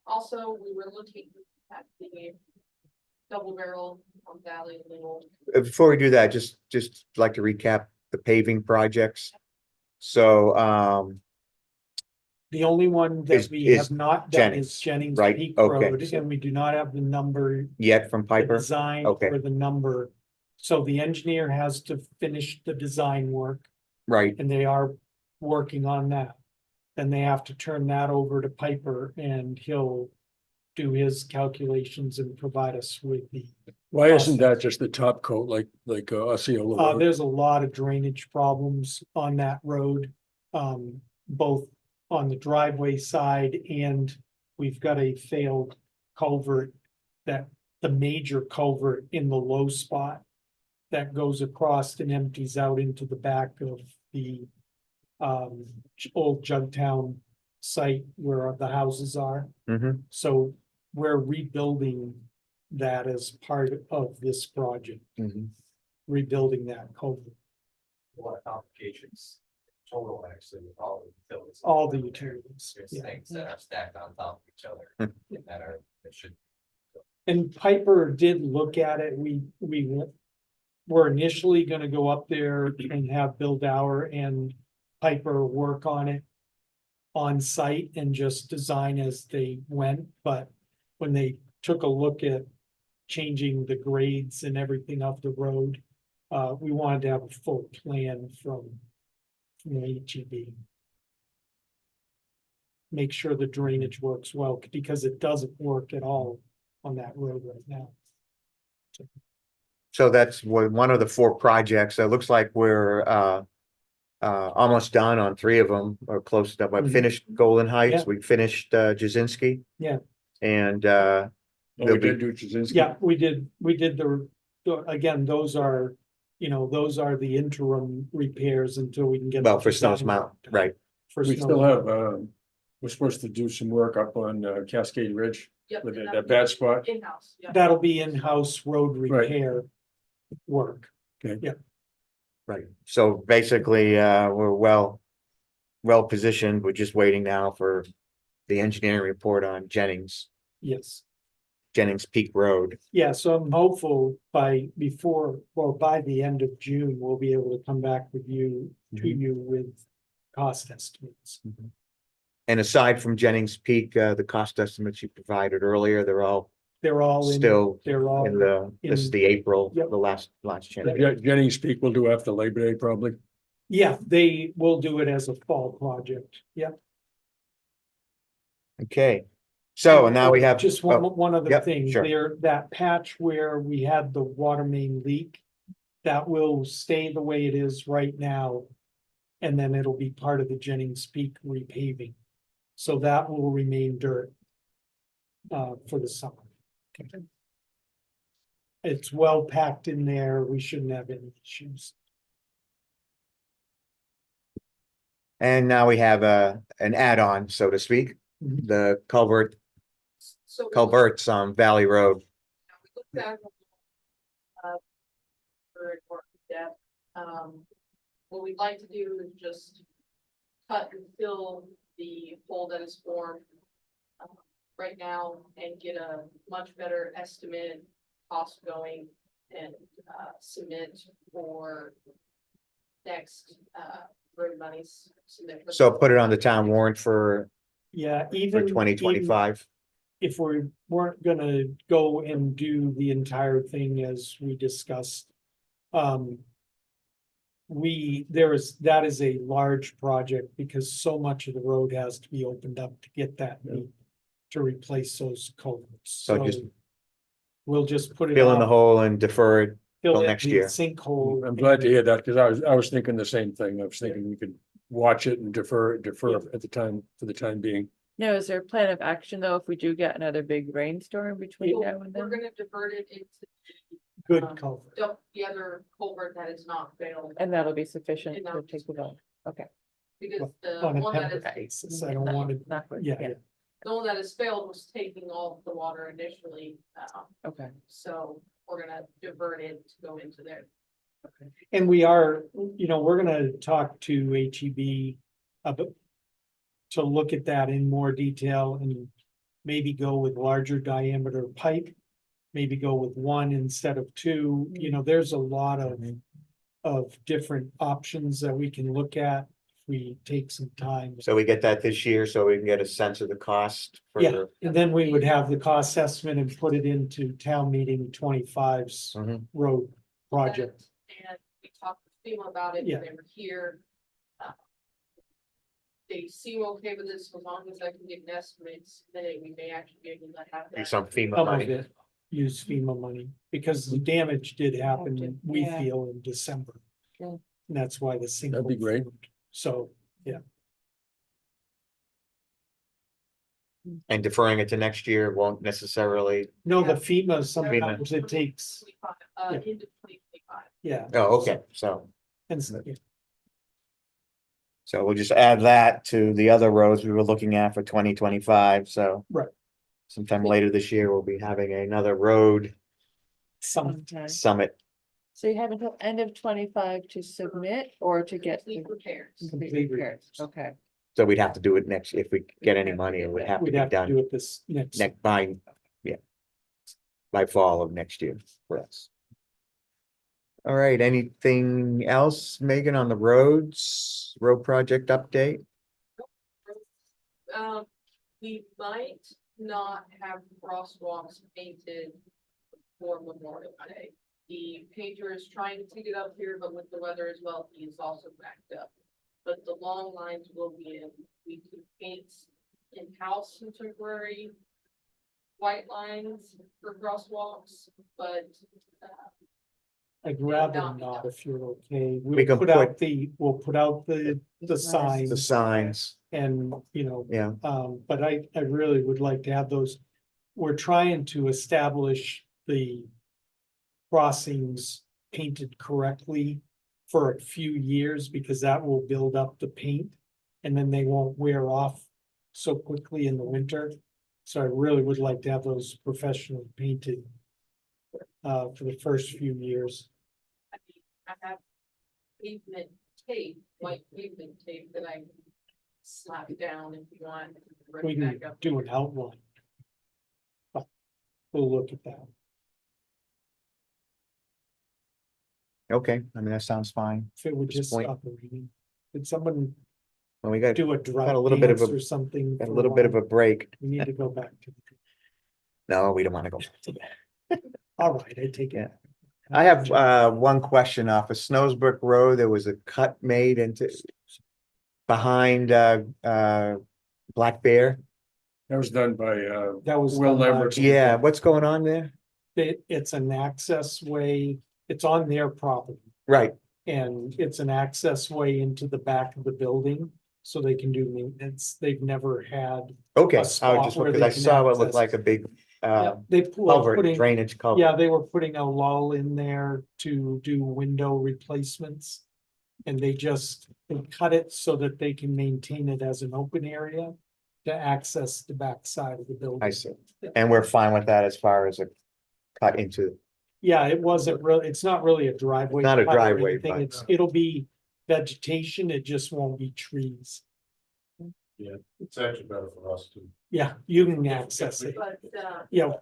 Also, we were looking at the double barrel on Valley Little. Before we do that, just like to recap the paving projects. So, The only one Is- that we is have not done Jennings, is Jennings right? Peak Okay, Road, so- and we do not have the number, yet from the Piper, design Okay. or the number. So the engineer has to finish the design work, right, and they are working on that. Then they have to turn that over to Piper, and he'll do his calculations and provide us with the. Why isn't that just the top coat like Osceola? Road? There's a lot of drainage problems on that road, both on the driveway side and we've got a failed culvert that the major culvert in the low spot that goes across and empties out into the back of the old Jugtown site where the houses are. Mhm. So we're rebuilding that as part of this project, Mhm. rebuilding that culvert, A lot of complications total actually with all the utilities. all the utilities. There's Yeah. things that are stacked on top of each other Hmm. that should. And Piper did look at it. We were initially gonna go up there and have Bill Dower and Piper work on it. on site and just design as they went, but when they took a look at changing the grades and everything of the road, we wanted to have a full plan from the HEB. Make sure the drainage works well, because it doesn't work at all on that road right now. So that's one of the 4 projects. So it looks like we're almost done on 3 of them, or close to. I Mhm. finished Golden Heights, Yeah. we finished Jazinski. Yeah. And Oh, we there'll be, did do Jazinski. Yeah, we did again, those are, those are the interim repairs until we can get. well, the for Stones design Mountain, right? For We Snows still Mountain. have, we're supposed to do some work up on Cascade Ridge, Yep, with and that bad spot. In-house, yeah. That'll be in-house road Right. repair work. Right. So basically, we're well positioned. We're just waiting now for the engineering report on Jennings Peak Road. Yeah, so I'm hopeful by the end of June, we'll be able to come back with you, to Mhm. you with cost estimates. And aside from Jennings Peak, the cost estimates you provided earlier, they're all They're all in, still they're all, this is in- the April, Yep. the last change. Jennings Peak will do after Labor Day, probably. yeah, they will do it as a fall project. Yeah. Okay. So now we have. Just oh, one other yep, thing, sure. that patch where we had the water main leak, that will stay the way it is right now. And then it'll be part of the Jennings Peak repaving. So that will remain dirt for the summer. It's well packed in there. We shouldn't have any issues. And now we have an add-on, so to speak, Mhm. the So culverts on Valley Road. we looked at for more depth. What we'd like to do is just cut and fill the hole that is formed right now and get a much better estimate cost going and submit for next road monies. So put it on the town warrant for Yeah, even 2025. if we weren't gonna go and do the entire thing as we discussed. That is a large project because so much of the road has to be opened up to get that deep to replace those culverts. So just We'll just put it fill in the off, hole and defer it. fill till in next the year. sinkhole. I'm glad to hear that, because I was thinking the same thing. I was thinking we could watch it and defer at the time, for the time being. No, is there a plan of action though, if we do get another big rainstorm between now and We're then? gonna divert it into Good um, culvert. the other culvert that is not failed. And that'll be sufficient And to that'll be take it out, okay. Because the On a one that is, temporary basis. I don't want to, Not good, yeah, the one that is failed was taking all the water initially, Okay, so we're gonna divert it to go into there. and we are, we're gonna talk to HEB about. To look at that in more detail and maybe go with larger diameter pipe. Maybe go with 1 instead of 2, there's a lot of different options that we can look at. If we take some time. So we get that this year, so we can get a sense of the cost. Yeah, and then we would have the cost estimate and put it into town meeting 25's Mhm. road project. And we talked to FEMA about it, Yeah. they were here. They seem okay with this, as long as I can get an estimate, then we may actually be able to have Do that. some FEMA Some of money. it, use FEMA money, because the damage did happen, we Yeah. feel, in December. Yeah. And that's why the single. That'd be great. So, And deferring it to next year won't necessarily, no, the Yeah. FEMA, sometimes it takes, Yeah. Into 2025. yeah. oh, okay, so. And so, yeah. So we'll just add that to the other roads we were looking at for 2025, so. Right. Sometime later this year, we'll be having another road Some, okay. summit. So you have until end of 25 to submit or to get the Complete repairs. complete Complete repairs, repairs. okay. So we'd have to do it next, if we get any money, it would have to we'd be have to do done it this next. by fall of next year for us. All right, anything else, Megan, on the road project update? We might not have crosswalks painted for Memorial Day. The painter is trying to get up here, but with the weather as well, he is also backed up. But the long lines will be in. We can paint in-house some temporary white lines for crosswalks, but I'd rather not be not done. if you're okay. We can We'll put out the The signs signs, and, yeah, but I really would like to have those. We're trying to establish the crossings painted correctly for a few years because that will build up the paint and then they won't wear off so quickly in the winter. So I really would like to have those professionally painted for the first few years. I mean, I have pavement tape, white pavement tape that I can slap down if you want. Right We can back up. do an outline. But we'll look at that. okay, I mean, that sounds fine. If it would This just point- stop raining. Did someone Well, we got do a dry a little bit of dance a- or something? a for little bit of while? a break. We need to go back to. No, we don't want to go. All right, I take it. Yeah. I have one question off of Snowsbrook Road. There was a cut made into behind Black Bear. That was done by, That was. Will done by- Lambert's- Yeah, what's going on there? It's an access way. It's on their property. Right, And it's an access way into the back of the building, so they can do maintenance. They've never had. okay, I spot was just, where because they I can saw it looked access. like a big They were culvert, putting, drainage culvert. yeah, they were putting a lull in there to do window replacements. And they cut it so that they can maintain it as an open area to access the back side of the building. I see. And we're fine with that as far as a cut into, Yeah, it wasn't really, it's not really a driveway. Not a cut or driveway, anything. but- It'll be vegetation, it just won't be trees. It's actually better for us to. Yeah, you can access it. But, Yeah,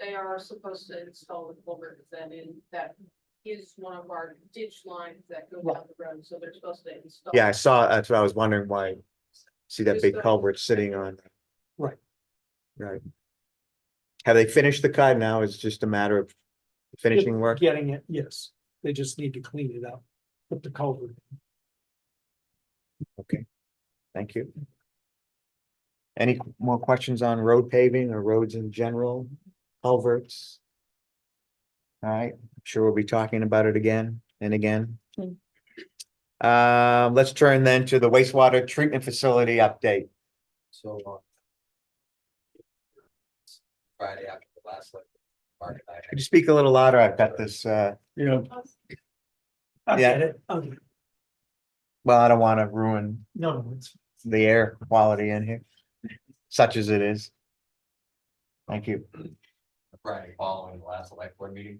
they are supposed to install the culvert then in that is one of our ditch lines that go down the road, so they're supposed to install. yeah, I saw, that's what I was wondering why. See that big culvert sitting on. Right. Right. Have they finished the cut now? It's just a matter of finishing work? getting it, yes. They just need to clean it up. Put the culvert. Okay, thank you. Any more questions on road paving or roads in general, culverts? All right, I'm sure we'll be talking about it again and again. Let's turn then to the wastewater treatment facility update. So. Friday after the last, like, Mark and I. Could you speak a little louder? I've got this, I Yeah. get it. Okay. well, I don't want to ruin No, it's, the air quality in here, such as it is. Thank you. Friday following the last select board meeting,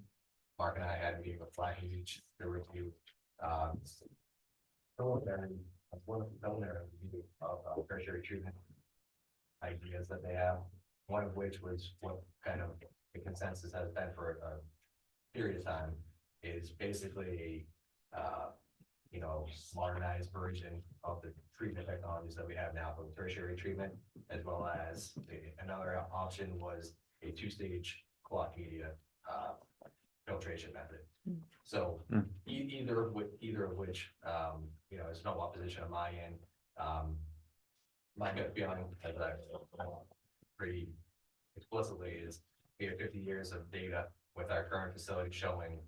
Mark and I had a meeting with Flash Beach to review. Preliminary review of tertiary treatment ideas that they have, one of which was what kind of the consensus has been for a period of time, is basically modernized version of the treatment technologies that we have now for tertiary treatment, as well as another option was a two-stage cloth media filtration method. So either of which, is no opposition on my end. My gut feeling, as I pretty explicitly, is we have 50 years of data with our current facility showing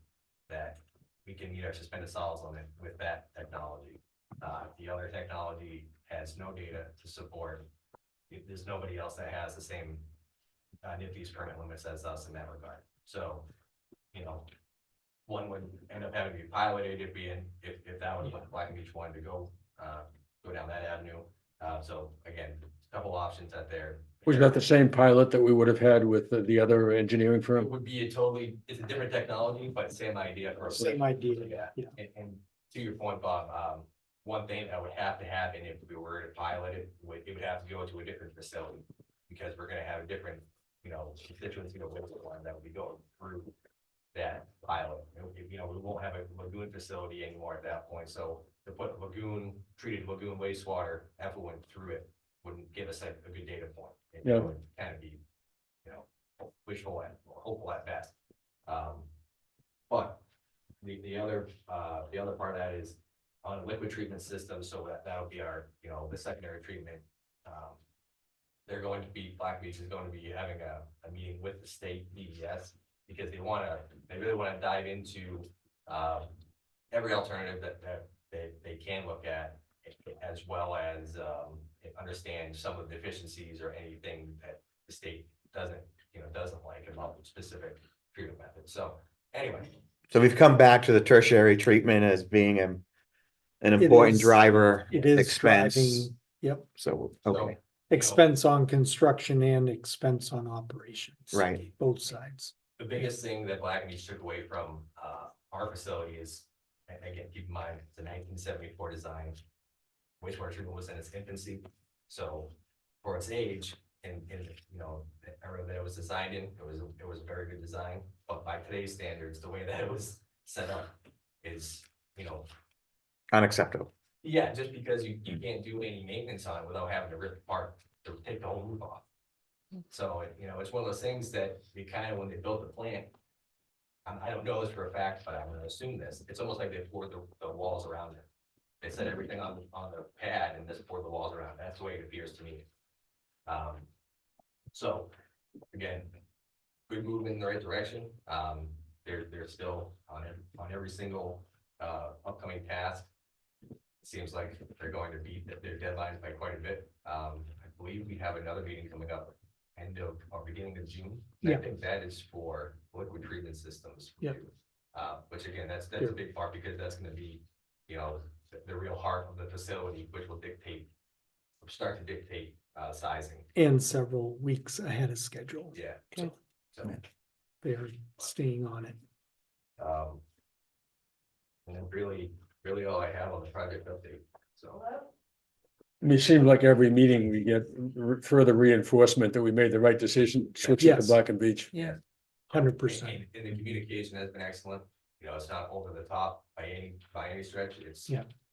that we can meet our suspended solids limit with that technology. The other technology has no data to support. There's nobody else that has the same NIFTY's permit limits as us in that regard. So, one would end up having to be piloted if that was what Black Beach wanted to go down that avenue. So again, a couple options out there. Was that the same pilot that we would have had with the other engineering It firm? would be it's a different technology, but same idea. same idea. Yeah, Yeah. and to your point, Bob, one thing that would have to happen if we were to pilot it would have to go to a different facility. Because we're gonna have a different, constituency of wastewater that would be going through that pilot. We won't have a lagoon facility anymore at that point, so to put treated lagoon wastewater effluent through it wouldn't give us a good data point. It Yeah. would kind of be, you know, wishful or hopeful at best. But the other part of that is on a liquid treatment system, so that'll be our, you know, the secondary treatment. They're going to be, Black Beach is going to be having a meeting with the state DES because they really wanna dive into every alternative that they can look at, as well as understand some of the deficiencies or anything that the state doesn't like about the specific treatment method. So anyway. So we've come back to the tertiary treatment as being an important is- driver. It is expense. driving, yep, So, okay, expense on construction and expense on operations. Right. Both sides. The biggest thing that Black Beach took away from our facility is, and again, keep in mind, it's a 1974 design. Wastewater treatment was in its infancy, so for its age and you know, the era that it was designed in, it was a very good design. But by today's standards, the way that it was set up is, you know, unacceptable. yeah, just because you can't do any maintenance on it without having to rip apart to take the whole roof off. So, you know, it's one of those things that we kind of, when they built the plant, I don't know this for a fact, but I'm gonna assume this, it's almost like they poured the walls around it. They set everything on the pad and just poured the walls around. That's the way it appears to me. So, again, good movement in the right direction. They're still on every single upcoming task. Seems like they're going to beat their deadlines by quite a bit. I believe we have another meeting coming up end of or beginning of June. Yeah. I think that is for liquid treatment systems. Yeah. Which again, that's a big part because that's going to be, you know, the real heart of the facility, which will start to dictate sizing. And several weeks ahead of schedule. Yeah. Okay. So, They're staying on it. and then really all I have on the project update. So. I mean, it seems like every meeting we get further reinforcement that we made the right decision, switching to Yes. Black and Beach. Yeah. 100%. And the communication has been excellent. You know, it's not over the top by any stretch.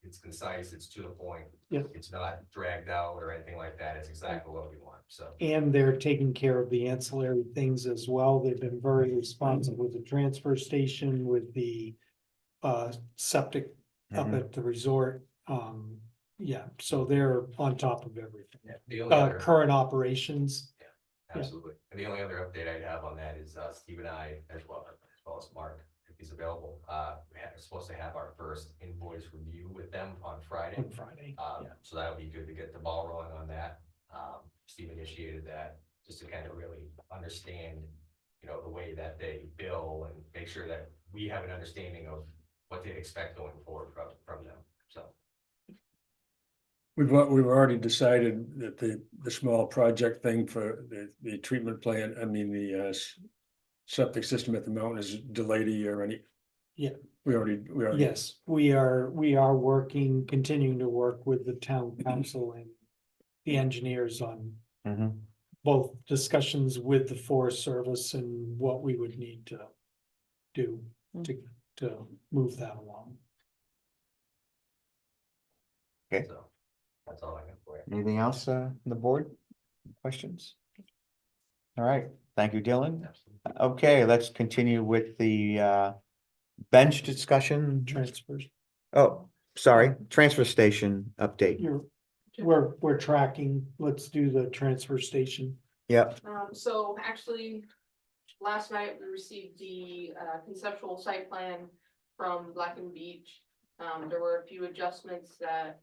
It's concise, it's to the point. Yeah. It's not dragged out or anything like that. It's exactly what we want. So. And they're taking care of the ancillary things as well. They've been very responsive with the transfer station, with the septic up Mhm. at the resort. Yeah, so they're on top of everything. Yeah, the only other, Current operations. absolutely. And the only other update I'd have on that is Steve and I, as well as Mark, if he's available, we're supposed to have our first invoice review with them on Friday. On Friday. So that'll be good to get the ball rolling on that. Steve initiated that just to kind of really understand, you know, the way that they bill and make sure that we have an understanding of what they expect going forward from them. So. We've already decided that the small project thing for the treatment plant, I mean, the septic system at the mountain is delayed a year. Yeah. We already. Yes, we are continuing to work with the town council and the engineers on Mhm. both discussions with the Forest Service and what we would need to do to move that along. Okay. So that's all I have for you. Anything else, on the board? Questions? All right, thank you, Dylan. Absolutely. Okay, let's continue with the bench discussion. Transfers. Oh, sorry, transfer station update. We're tracking, let's do the transfer station. Yep, So actually, last night we received the conceptual site plan from Black and Beach. There were a few adjustments that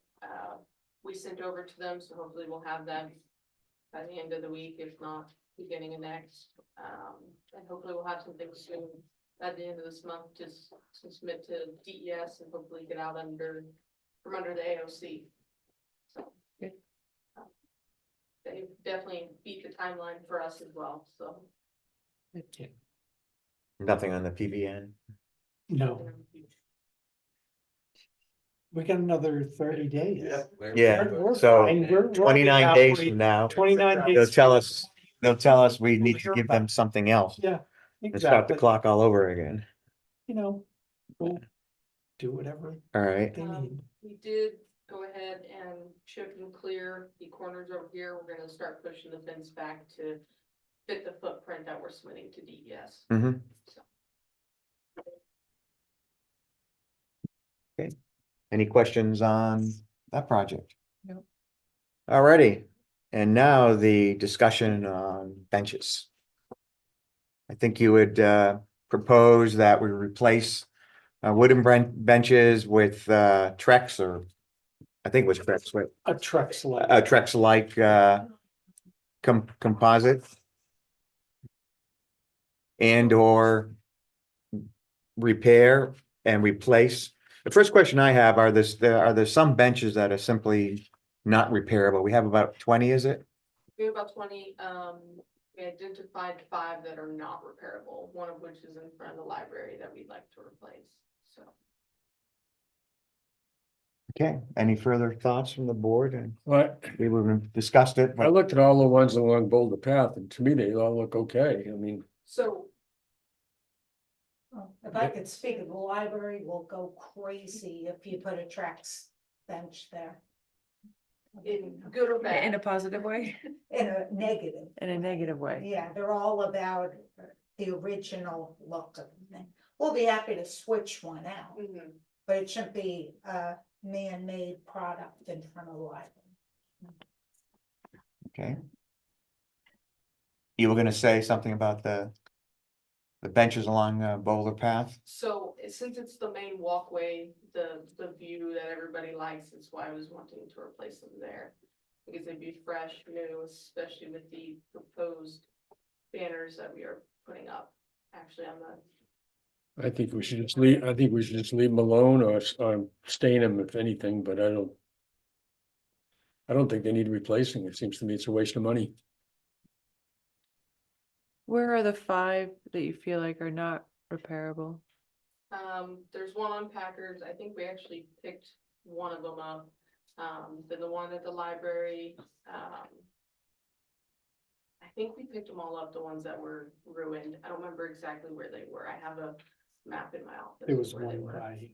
we sent over to them, so hopefully we'll have them by the end of the week, if not beginning of next. And hopefully we'll have something soon at the end of this month to submit to DES and hopefully get out from under the AOC. So. Good. They definitely beat the timeline for us as well, so. nothing on the PBN. No, we got another 30 days. Yeah, We're so fine. We're 29 days halfway- from now, 29 days. they'll tell us we need to give them something else Yeah, and start the exactly. clock all over again. You know, we'll do whatever All right, they need. We did go ahead and chip and clear the corners over here. We're gonna start pushing the fence back to fit the footprint that we're submitting to DES. Mhm. So. Any questions on that project? Nope. Alrighty, and now the discussion on benches. I think you would propose that we replace wooden benches with Trex, or I think it was Trex, right? A truck select. A Trex-like composite. And or repair and replace. The first question I have are there some benches that are simply not repairable? We have about 20, is it? We have about 20, we identified 5 that are not repairable, one of which is in front of the library that we'd like to replace, so. Okay, any further thoughts from the board? And But we've discussed it, I but looked at all the ones along Boulder Path, and to me, they all look okay. I mean, So, If I could speak, the library will go crazy if you put a Trex bench there. in good or In bad, a positive way, In a negative. in a negative way. Yeah, they're all about the original look of the thing. We'll be happy to switch one out, Mhm. but it shouldn't be a man-made product in front of the library. okay. You were gonna say something about the benches along Boulder Path? So since it's the main walkway, the view that everybody likes, is why I was wanting to replace them there. Because they'd be fresh, new, especially with the proposed banners that we are putting up, actually on the. I think we should just leave them alone or stain them if anything, but I don't think they need replacing. It seems to me it's a waste of money. Where are the 5 that you feel like are not repairable? There's one on Packers, I think we actually picked one of them up, then the one at the library, I think we picked them all up, the ones that were ruined, I don't remember exactly where they were, I have a map in my office. There was where they one were. by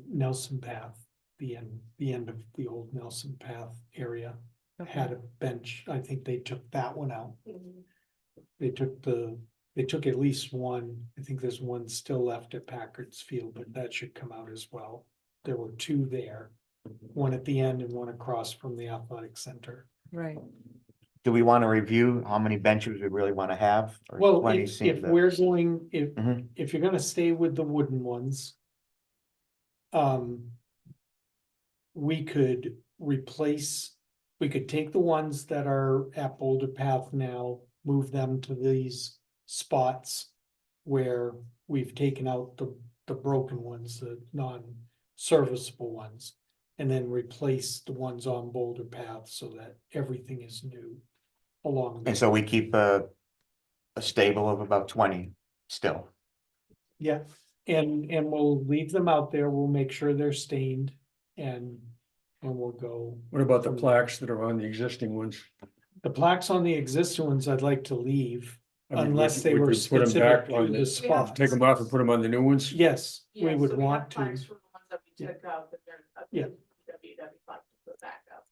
Nelson Path, the end of the old Nelson Path area. Had a bench. I think they took that one out. Mhm. They took at least one. I think there's one still left at Packard's Field, but that should come out as well. There were 2 there, one at the end and one across from the athletic center. Right. Do we want to review how many benches we really want to have? Or Well, 20 if seem to- we're going, Mhm. if you're gonna stay with the wooden ones. We could take the ones that are at Boulder Path now, move them to these spots. Where we've taken out the broken ones, the non-serviceable ones. And then replace the ones on Boulder Path so that everything is new along. And so we keep a stable of about 20 still. Yeah, and we'll leave them out there, we'll make sure they're stained and we'll go. What about the plaques that are on the existing ones? The plaques on the existing ones I'd like to leave, I mean, unless they we were could put 'em specific back to on the the- spot. Take them off and put them on the new ones? Yes, we Yeah, would so we have want to, plaques from the ones that we Yeah. took out, but they're. Yeah. WW plaque to put back up.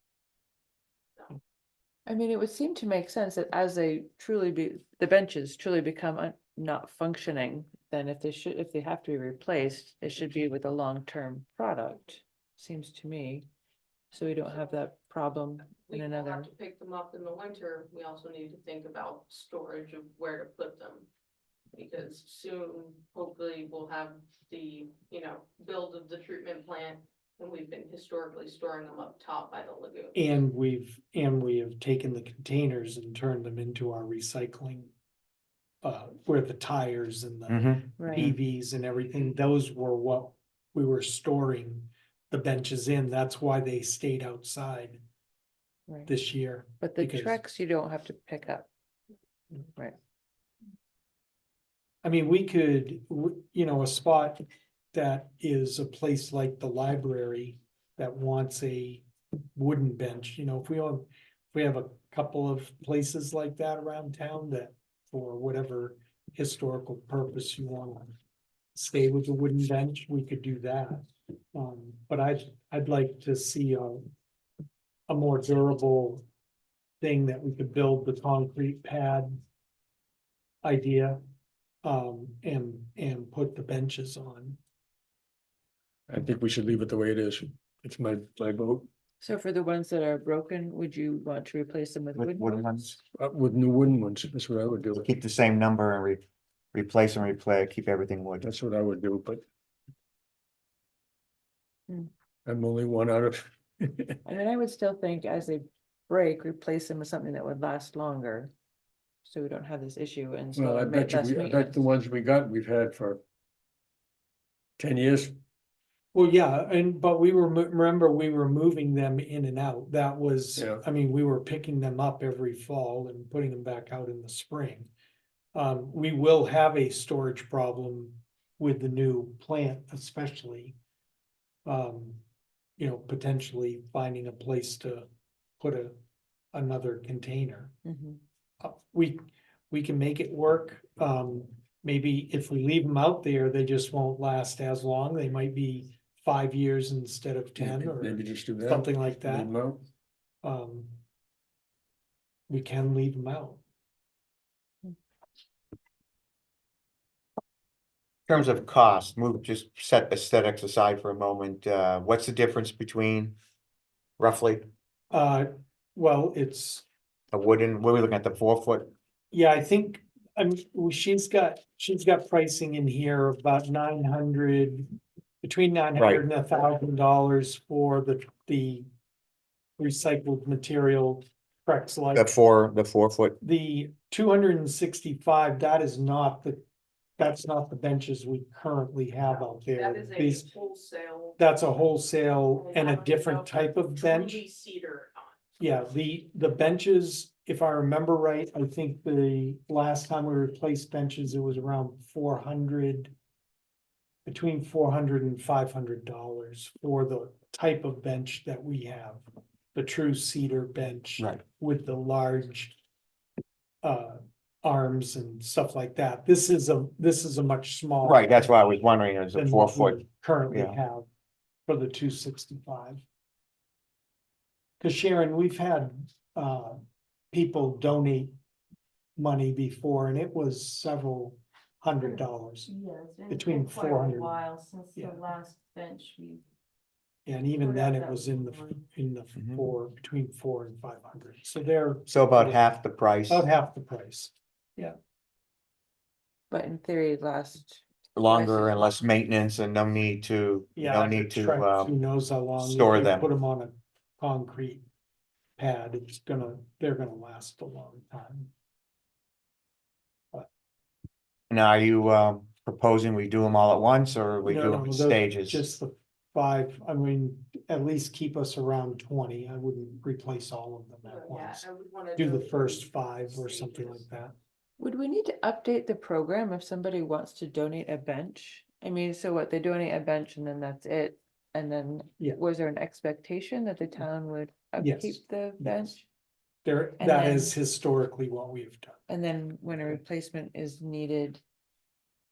I mean, it would seem to make sense that as they the benches truly become not functioning, then if they have to be replaced, it should be with a long-term product, seems to me. So we don't have that problem We in will another. have to pick them up in the winter, we also need to think about storage of where to put them. Because soon, hopefully, we'll have the, build of the treatment plant, and we've been historically storing them up top by the lagoon. and we have taken the containers and turned them into our recycling. Where the tires and the Mhm. Right, EVs and everything, those were what we were storing the benches in, that's why they stayed outside right. this year. But the because- Trex you don't have to pick up. Right. I mean, we could, a spot that is a place like the library that wants a wooden bench, if we have a couple of places like that around town that for whatever historical purpose you want to stay with the wooden bench, we could do that. But I'd like to see a more durable thing that we could build the concrete pad idea, and put the benches on. I think we should leave it the way it is. It's my vote, So for the ones that are broken, would you want to replace them with With wooden wooden ones? ones, with new wooden ones, that's what I would do. keep the same number and replace and replay, keep everything wood. That's what I would do, but. Hmm. I'm only one out of. I mean, I would still think as they break, replace them with something that would last longer. So we don't have this issue and Well, I bet you, less I bet maintenance. the ones we got, we've had for 10 years. Well, yeah, but remember, we were moving them in and out. That was, Yeah. I mean, we were picking them up every fall and putting them back out in the spring. We will have a storage problem with the new plant especially. Potentially finding a place to put another container. Mhm. We can make it work. Maybe if we leave them out there, they just won't last as long. They might be 5 years instead of 10 or Maybe just do that. something like Leave that. 'em out. We can leave them out. In terms of cost, just set aesthetics aside for a moment, what's the difference between roughly Well, it's, a wooden, what are we looking at, the 4 foot? yeah, I think, she's got pricing in here of about 900, between 900 and $1,000 for the recycled material. Correct, The like 4 foot, the 265, that's not the benches we currently have out there. That is These, a wholesale. that's a wholesale and I a don't different know if type of it's bench. truly cedar or not. Yeah, the benches, if I remember right, I think the last time we replaced benches, it was around 400. Between $400 and $500 for the type of bench that we have. The true cedar bench. Right. With the large. Arms and stuff like that. This is a much smaller. right, that's why I was wondering, is a than 4 what we foot, Currently yeah. have for the 265. Cause Sharon, we've had people donate money before and it was several $100s. Yeah, it's been Between quite a 400, while since the yeah. last bench we. And even Put then out it that was in the Mhm. between 400 and 500. So they're So about half the price, about half the price. But in theory, last, longer and less maintenance and no need to, Yeah. no need to, Who knows how long. if store you them. Put them on a concrete pad, they're gonna last a long time. now are you proposing we do them all at once or we No, do no, them in those- stages? Just the 5, I mean, at least keep us around 20. I wouldn't replace all of them at Yeah, once. I would wanna Do the it first in 5 or something stages. like that. would we need to update the program if somebody wants to donate a bench? I mean, so what, they donate a bench and then that's it? And then Yeah. was there an expectation that the town would Yes. upkeep the Yes. bench? And That then- is historically what we've done. And then when a replacement is needed,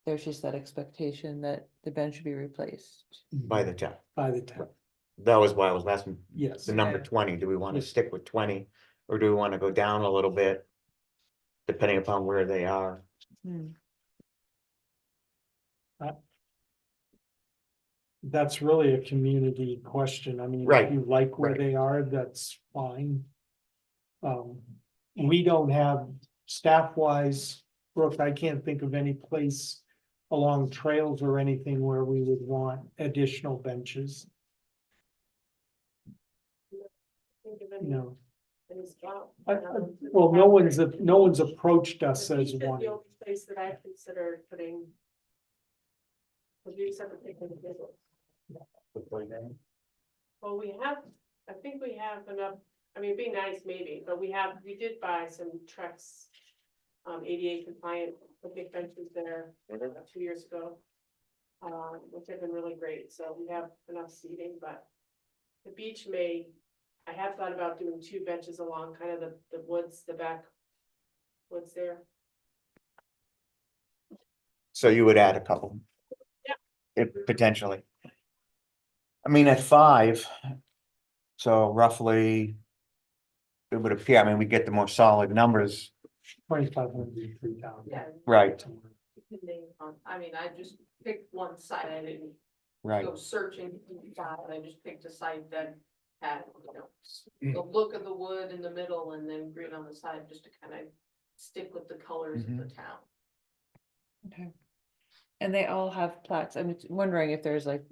there's just that expectation that the bench should be replaced. By the town, By the town, that was why I was asking yes. the number Okay. 20, do we want to Yeah. stick with 20? Or do we want to go down a little bit? Depending upon where they are, Hmm. That's really a community question. I mean, Right, if you like where right. they are, that's fine. We don't have staff wise, Brooke, I can't think of any place along trails or anything where we would want additional benches, Think of you any, know. any spot. Well, no one's approached us The as beach is one. the only place that I've considered putting. The beach is a big individual. Well, we have, I think we have enough, I mean, it'd be nice maybe, but we did buy some Trex. ADA compliant picnic benches there 2 years ago. Which have been really great, so we have enough seating, but. The beach I have thought about doing 2 benches along kind of the woods, the back. Woods there. So you would add a couple? Yeah. If potentially, I mean, at 5. So roughly. It would appear, I mean, we get the more solid numbers, 2,500, 3,000. Yeah. right, Depending on, I mean, I just picked one site, I didn't right. go searching, I just picked a site that had, the look of the wood in the middle and then green on the side, just to kind of stick with the colors of the town. Okay. And they all have plaques. I'm wondering if there's like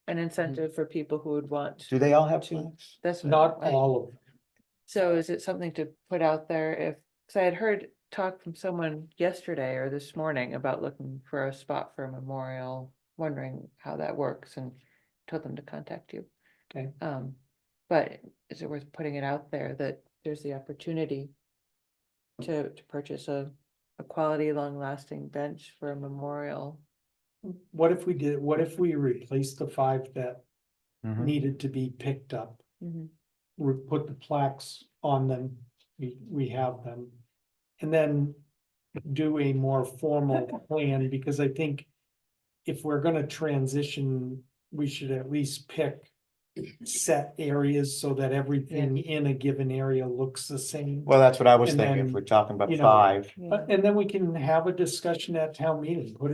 an incentive for people who would want. Do they all have to- flags? That's what Not I- all of them. So is it something to put out there if, because I had heard talk from someone yesterday or this morning about looking for a spot for a memorial, wondering how that works and told them to contact you. Okay. But is it worth putting it out there that there's the opportunity to purchase a quality, long-lasting bench for a memorial? What if we replaced the 5 that Mhm. needed to be picked up? Mhm. We put the plaques on them, we have them. And then do a more formal plan, because I think if we're gonna transition, we should at least pick set areas so that everything in a given area looks the same. Well, that's what I was And thinking, if then, we're talking about you know, 5. Yeah. And then we can have a discussion at town meeting, put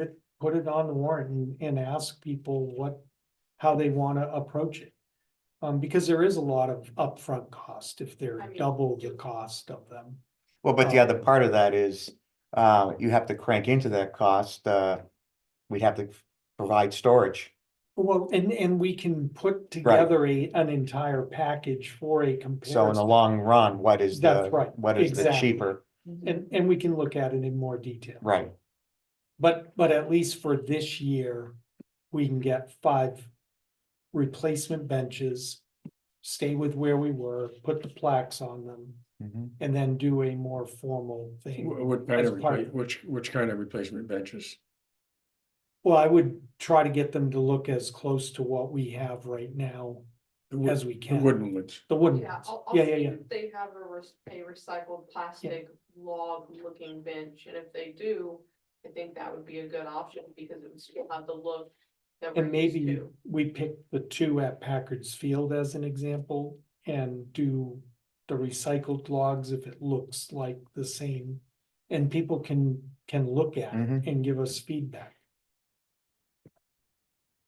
it on the warrant and ask people how they wanna approach it. Because there is a lot of upfront cost if they're I mean, double the cost of them. Well, but the other part of that is, you have to crank into that cost, we'd have to provide storage. Well, and we can put together an entire package for a So in the comparison. long run, what is That's the, right, what is the exactly. cheaper? And we can look at it in more detail. Right, But at least for this year, we can get 5 replacement benches. Stay with where we were, put the plaques on them, mhm. and then do a more formal thing. What kind as of, part of- which kind of replacement benches? Well, I would try to get them to look as close to what we have right now The wood- as we The can. wooden ones. The wooden Yeah, ones. I'll Yeah, see yeah, yeah. if they have a recycled plastic log looking bench, and if they do, I think that would be a good option, because it would still have the look that we're And used maybe to. we pick the 2 at Packard's Field as an example and do the recycled logs if it looks like the same. And people can look at it Mhm. and give us feedback.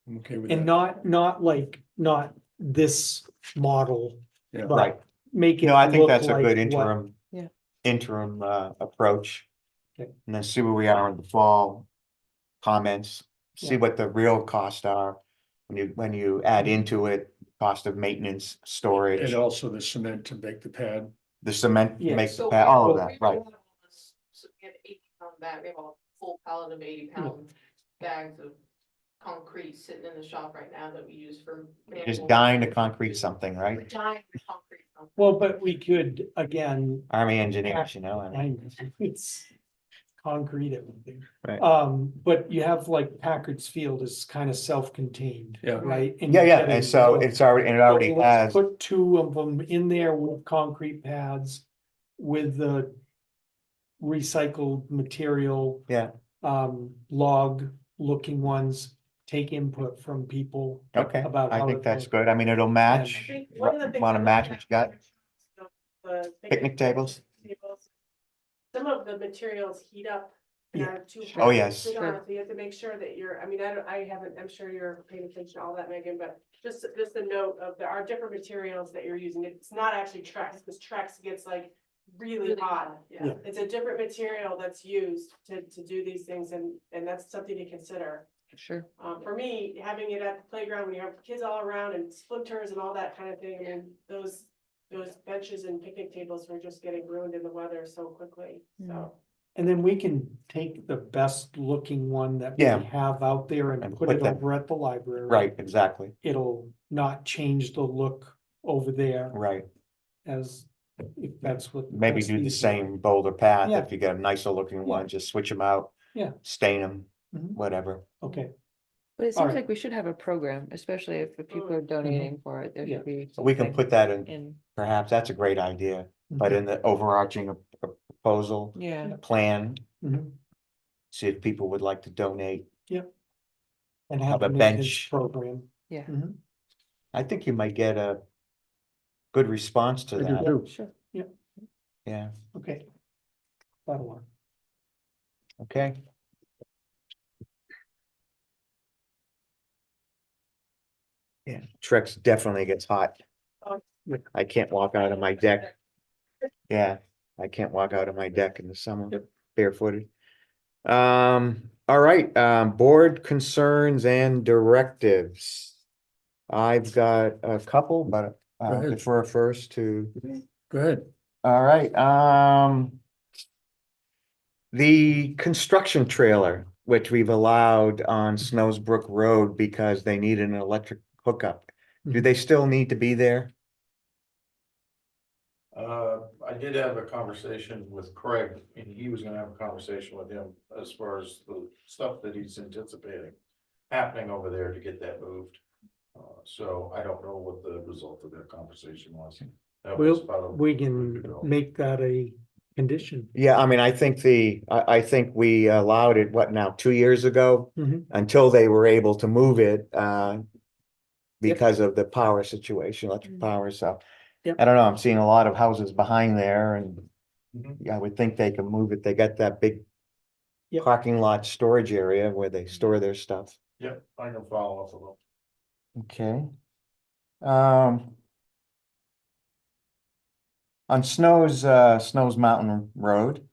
I'm okay with And that. not this model, Yeah. but Right. make it No, I think look that's a like good what- interim. Yeah. Interim, approach. Okay. And then see where we are in the fall. Comments, see Yeah. what the real costs are. When you add into it, cost of maintenance, storage, And also the cement to make the pad. the cement, Yeah. make So the we pad, all of have- that, we right? have all this- So we have 80-pound bag, we have a full pallet of 80-pound bags of concrete sitting in the shop right now that we use for. Just manual- dying to concrete something, We're right? dying to concrete something. Well, but we could, again, Army engineers, I mean, it's concrete everything. Right. But you have like Packard's Field is kind of self-contained, Yeah. right? And yeah, you yeah, get a and so look. it's already, and it already So let's has, Put 2 of them in there with concrete pads with the recycled material, yeah, log looking ones. Take input from people. okay, About I how think it that's looks. good, I mean, it'll I match. think one of the things. Wanna I'm match looking what you got? at the Picnic tables? tables. Some of the materials heat up. And Yeah. are too Oh, hot to yes. sit on, so you have to make sure that you're, I mean, I haven't, I'm sure you're paying attention to all that, Megan, but just a note of there are different materials that you're using. It's not actually Trex, because Trex gets like really hot. Yeah. It's a different material that's used to do these things, and that's something to consider. Sure. For me, having it at the playground when you have kids all around and splinters and all that kind of thing, I mean, those benches and picnic tables were just getting ruined in the weather so quickly, so. And then we can take the best looking one that we Yeah. have out there and And put put it them- over at the library. Right, exactly, It'll not change the look over there right, as if that's what. maybe that's do the feasible. same boulder path, Yeah. if you get a nicer looking one, just switch them out. Yeah. Stain them, Mhm. whatever, Okay, But it All seems right. like we should have a program, especially if people are donating for it, there Yeah. should be. we can something put that in, In, perhaps, that's a great idea, but in the overarching proposal, yeah, plan, Mhm. see if people would like to donate. And Have have a them in his bench. program. Yeah. Mhm. I think you might get a good response to I do that, too. Sure. yeah, Okay. That'll work. okay. Yeah, Trex definitely gets hot. Oh. I can't walk out of my deck. Yeah, I can't walk out of my deck in the summer barefooted. All right, board concerns and directives. I've got a couple, but I'll ahead. defer first to, Go ahead. all right, the construction trailer, which we've allowed on Snowsbrook Road because they need an electric hookup. Do they still need to be there? I did have a conversation with Craig, and he was gonna have a conversation with him as far as the stuff that he's anticipating happening over there to get that moved. So I don't know what the result of their conversation was. That was about a We week can ago. make that a condition. Yeah, I mean, I think I think we allowed it, what now, 2 years ago? Mhm. Until they were able to move it, because of the power situation, electric Mm. power, so. Yep. I don't know, I'm seeing a lot of houses behind there and, Mhm. yeah, I would think they can move it, they got that big. Yep. Parking lot storage area where they store their stuff, Yep, I can follow up with them. okay. On Snow's Mountain Road,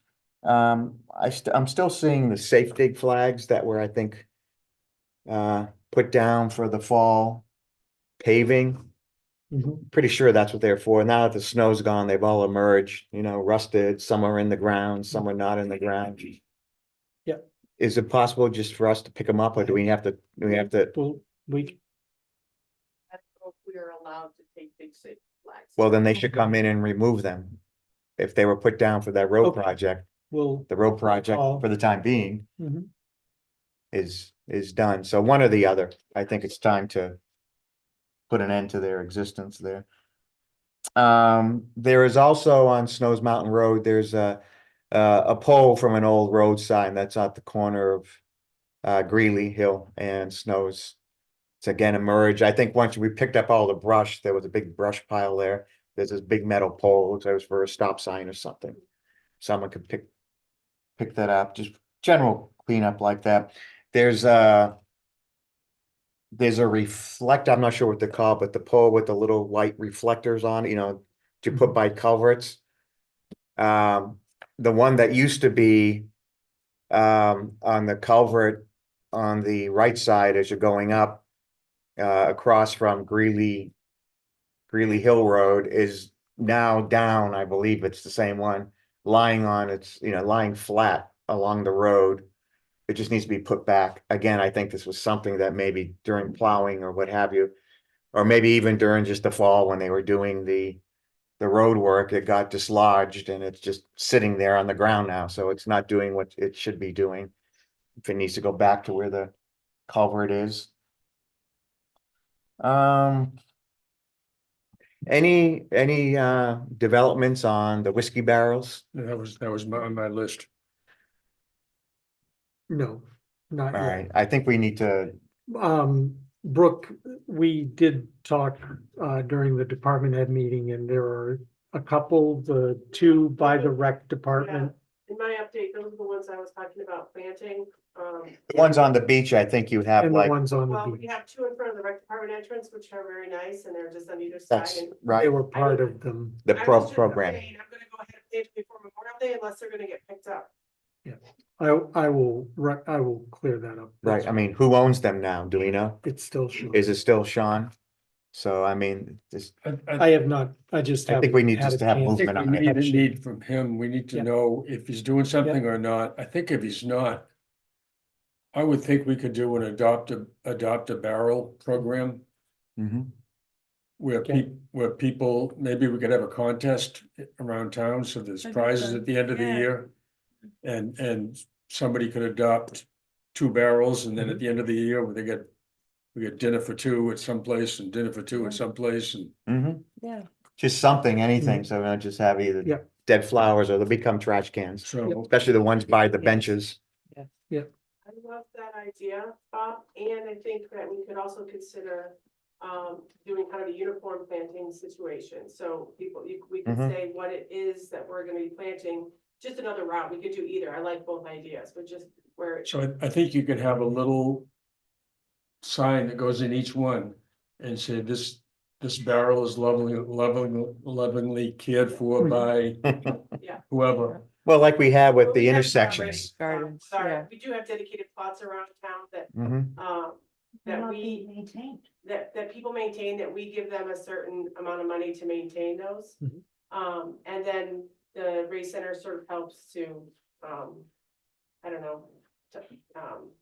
I'm still seeing the safe dig flags that were, I think. Put down for the fall paving. Mhm. Pretty sure that's what they're for. Now that the snow's gone, they've all emerged, rusted, some are in the ground, some are not in the ground. Yep. Is it possible just for us to pick them up, or do we have to, Well, we, I don't know if we are allowed to take big safe flags. well, then they should come in and remove them. If they were put down for that road Okay. project, will. the road project Call. for the time being Mhm. is done. So one or the other, I think it's time to put an end to their existence there. There is also on Snow's Mountain Road, there's a pole from an old road sign that's at the corner of Greeley Hill and Snow's. It's again emerged. I think once we picked up all the brush, there was a big brush pile there. There's this big metal pole, looks like it was for a stop sign or something. Someone could pick that up, just general cleanup like that. There's a reflect, I'm not sure what they're called, but the pole with the little white reflectors on, it, to put by culverts. The one that used to be on the culvert on the right side as you're going up across from Greeley Hill Road is now down, I believe it's the same one, lying on its, lying flat along the road. It just needs to be put back. Again, I think this was something that maybe during plowing or what have you, or maybe even during just the fall when they were doing the road work, it got dislodged and it's just sitting there on the ground now. So it's not doing what it should be doing. If it needs to go back to where the culvert is. Any developments on the whiskey barrels? That was on my list. No, not All yet. right, I think we need to, Brooke, we did talk during the department head meeting, and there are a couple, the two by the rec department. In my update, those are the ones I was talking about planting. the ones on the beach, I think you have And the like, ones on the Well, we beach, have two in front of the rec department entrance, which are very nice, and they're just on either side. that's And they right, were part of them. the I was just program. saying, I'm gonna go ahead and plant before Memorial Day unless they're gonna get picked up. I will clear that up. Right, I mean, who owns them now? Do we know? It's still Sean. Is it still Sean? So I mean, this, I have not, I just I haven't. think we need had just a to have chance I think movement we on it. need from him, we need to Yeah. know if he's doing something or not. I think if he's not, I would think we could do an adopt a barrel program Mhm. where Okay. where people, maybe we could have a contest around town, so there's I think prizes so. at the end of the Yeah. year. And somebody could adopt 2 barrels, and then at the end of the year, we get dinner for 2 at some place and dinner for 2 at some place, and Mhm. Yeah. Just something, anything, so we don't just have either Yep. dead flowers or they'll become trash cans, so. especially the ones by the Yes. benches. I love that idea, Bob, and I think that we could also consider doing kind of a uniform planting situation. So we could Mhm. say what it is that we're gonna be planting, just another route. We could do either. I like both ideas, but just where, So I think you could have a little sign that goes in each one and say this barrel is lovingly cared for by yeah. whoever. Well, like we have with Well, the we have intersections. Gardens, Sorry, yeah. we do have dedicated plots around town that, Mhm. They're that not we, being maintained. that people maintain, that we give them a certain amount of money to maintain those. Mhm. And then the race center sort of helps to, I don't know, to,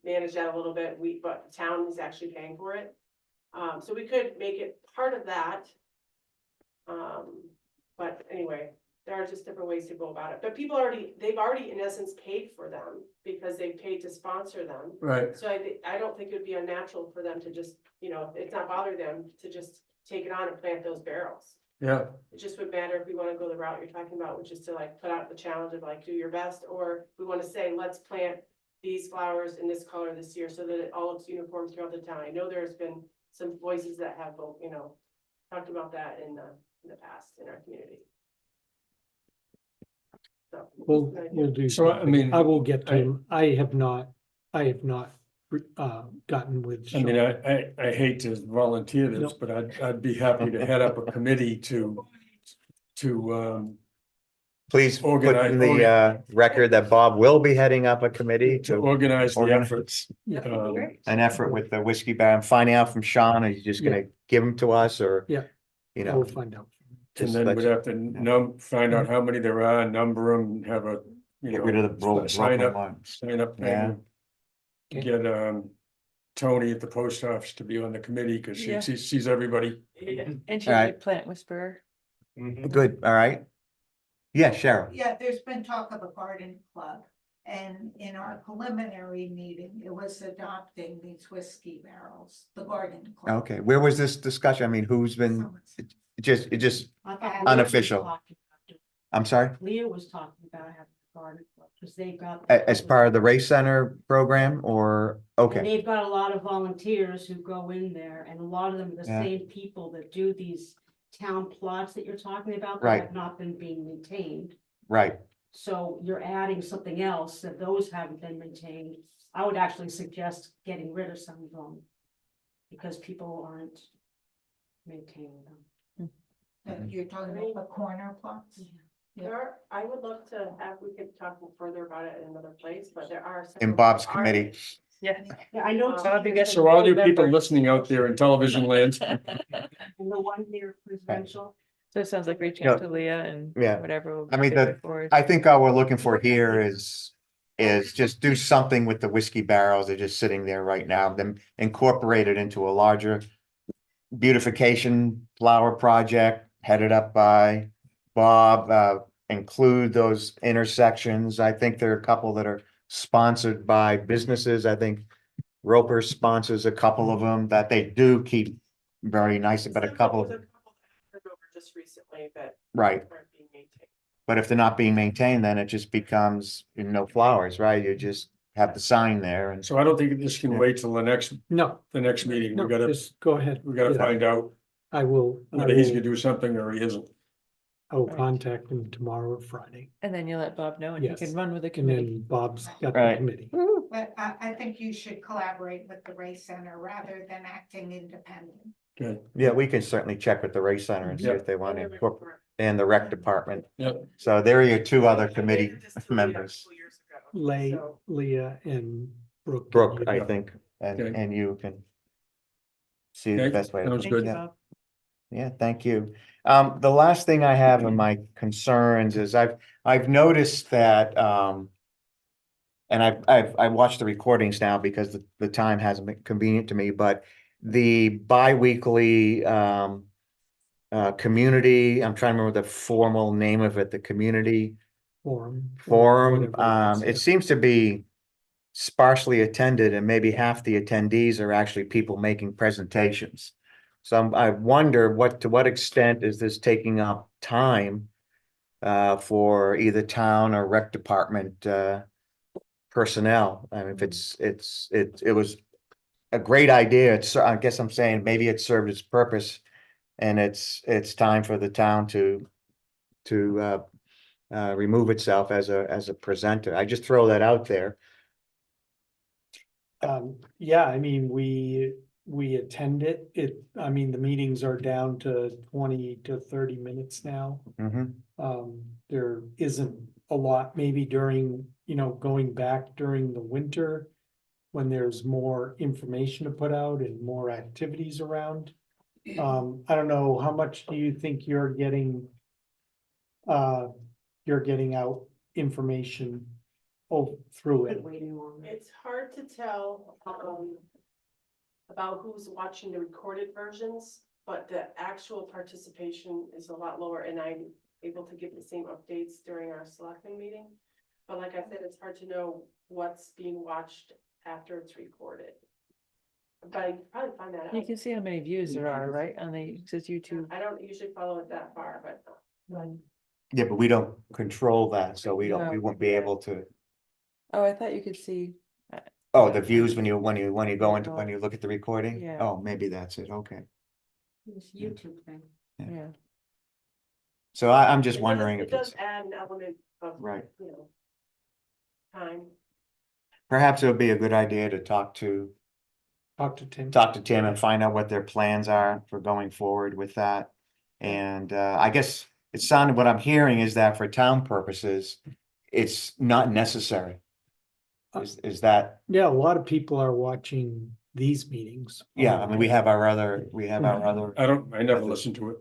manage that a little bit. But the town is actually paying for it. So we could make it part of that. But anyway, there are just different ways to go about it. But they've already in essence paid for them because they paid to sponsor them. Right, So I don't think it would be unnatural for them to just, it's not bother them to just take it on and plant those barrels. yeah, It just would matter if we wanna go the route you're talking about, which is to like put out the challenge of like, do your best, or we wanna say, let's plant these flowers in this color this year so that it all looks uniform throughout the town. I know there's been some voices that have, talked about that in the past in our community. So. We'll do. So, I something. mean, I will get to I- him. I have not gotten with. I mean, Sean. I hate to volunteer this, No. but I'd be happy to head up a committee to Please put Organize- in the record that Bob will be heading up a committee to to organize the Organize. efforts. Yeah. an effort with the whiskey bar. I'm finding out from Sean, are you just gonna give them to us or? Yeah. You We'll know, find out. And just then let we'd you- have to find out how many there are, number them, have a, get rid of the sign broken up, ones. sign up Yeah. thing. Get Tony at the post office to be on the committee, cause she Yeah. sees everybody. And she's All a right. plant whisperer. Good, all right. Yeah, Cheryl. Yeah, there's been talk of a garden club, and in our preliminary meeting, it was adopting these whiskey barrels, the garden club. Okay, where was this discussion? I mean, who's been, it just, I thought Unofficial. I'm sorry, Leah was talking about having a garden club, because they've got. as part of the race center program or, And okay, they've got a lot of volunteers who go in there, and a lot of them are the Yeah. same people that do these town plots that you're talking about. That Right. have not been being maintained, right. so you're adding something else that those haven't been maintained. I would actually suggest getting rid of some of them, because people aren't maintaining them. You're talking about the corner plots? I would love to we could talk further about it in another place, but there are. In several Bob's art- committee. Yeah. Yeah, I know. Bob, you teachers So all you and people members- listening out there in television land, And the one near presidential. So it sounds like reaching Yeah. out to Leah and Yeah. whatever. will I mean, take the- it forward. I think all we're looking for here is just do something with the whiskey barrels. They're just sitting there right now, then incorporate it into a larger beautification flower project headed up by Bob, include those intersections. I think there are a couple that are sponsored by businesses. I think Roper sponsors a couple of them that they do keep very nice, but a couple, There's that heard over just recently that right. aren't being maintained. But if they're not being maintained, then it just becomes no flowers, right? You just have the sign there and so I don't think this can wait till the next No, meeting. no, We gotta, just go ahead. we gotta Yeah, find out I will, whether he's gonna do something or he isn't. I will contact him tomorrow or Friday. And then you let Bob know and he Yes. can run with the And committee. then Bob's got the Right. committee. But I think you should collaborate with the race center rather than acting independent. Good. yeah, we can certainly check with the race center and see Yeah. if they want to incorporate and the rec department. Yep. So there are your two other They committee did this to Leah a members, couple years ago, so- Leah and Brooke. Brooke, I Yeah. think, and Okay. you can see the Okay, best way. sounds Thank you, good. Yeah. Bob. Yeah, thank you. The last thing I have in my concerns is I've noticed that, and I've watched the recordings now because the time hasn't been convenient to me, but the bi-weekly, community, I'm trying to remember the formal name of it, the community Forum. forum, whatever it is, seems to be sparsely attended and maybe half the attendees are actually people making presentations. So I wonder to what extent is this taking up time for either town or rec department personnel? I mean, if it was a great idea. I guess I'm saying maybe it served its purpose. And it's time for the town to remove itself as a presenter. I just throw that out there. Yeah, I mean, we attend it, I mean, the meetings are down to 20 to 30 minutes now. Mhm. There isn't a lot, maybe during, going back during the winter. When there's more information to put out and more activities around. I don't know, how much do you think you're getting? You're getting out information through it. Waiting on it. It's hard to tell, about who's watching the recorded versions, but the actual participation is a lot lower, and I'm able to give the same updates during our selectmen meeting. But like I said, it's hard to know what's being watched after it's recorded. But I could probably find that You out. can see how many views there are, right, on the, it says YouTube. I don't usually follow it that far, but Yeah, but we don't control that, so we No. won't be able to. Oh, I thought you could see. Oh, the views when you go into, when you look at the recording? Yeah. Oh, maybe that's it, okay. This YouTube thing. Yeah, So I'm just it does- wondering it if does it's, add an element of, right. Time. Perhaps it would be a good idea to talk to Tim and find out what their plans are for going forward with that. And I guess it sounded, what I'm hearing is that for town purposes, it's not necessary. Is that, Yeah, a lot of people are watching these meetings. yeah, I mean, we have our other, I never listened to it.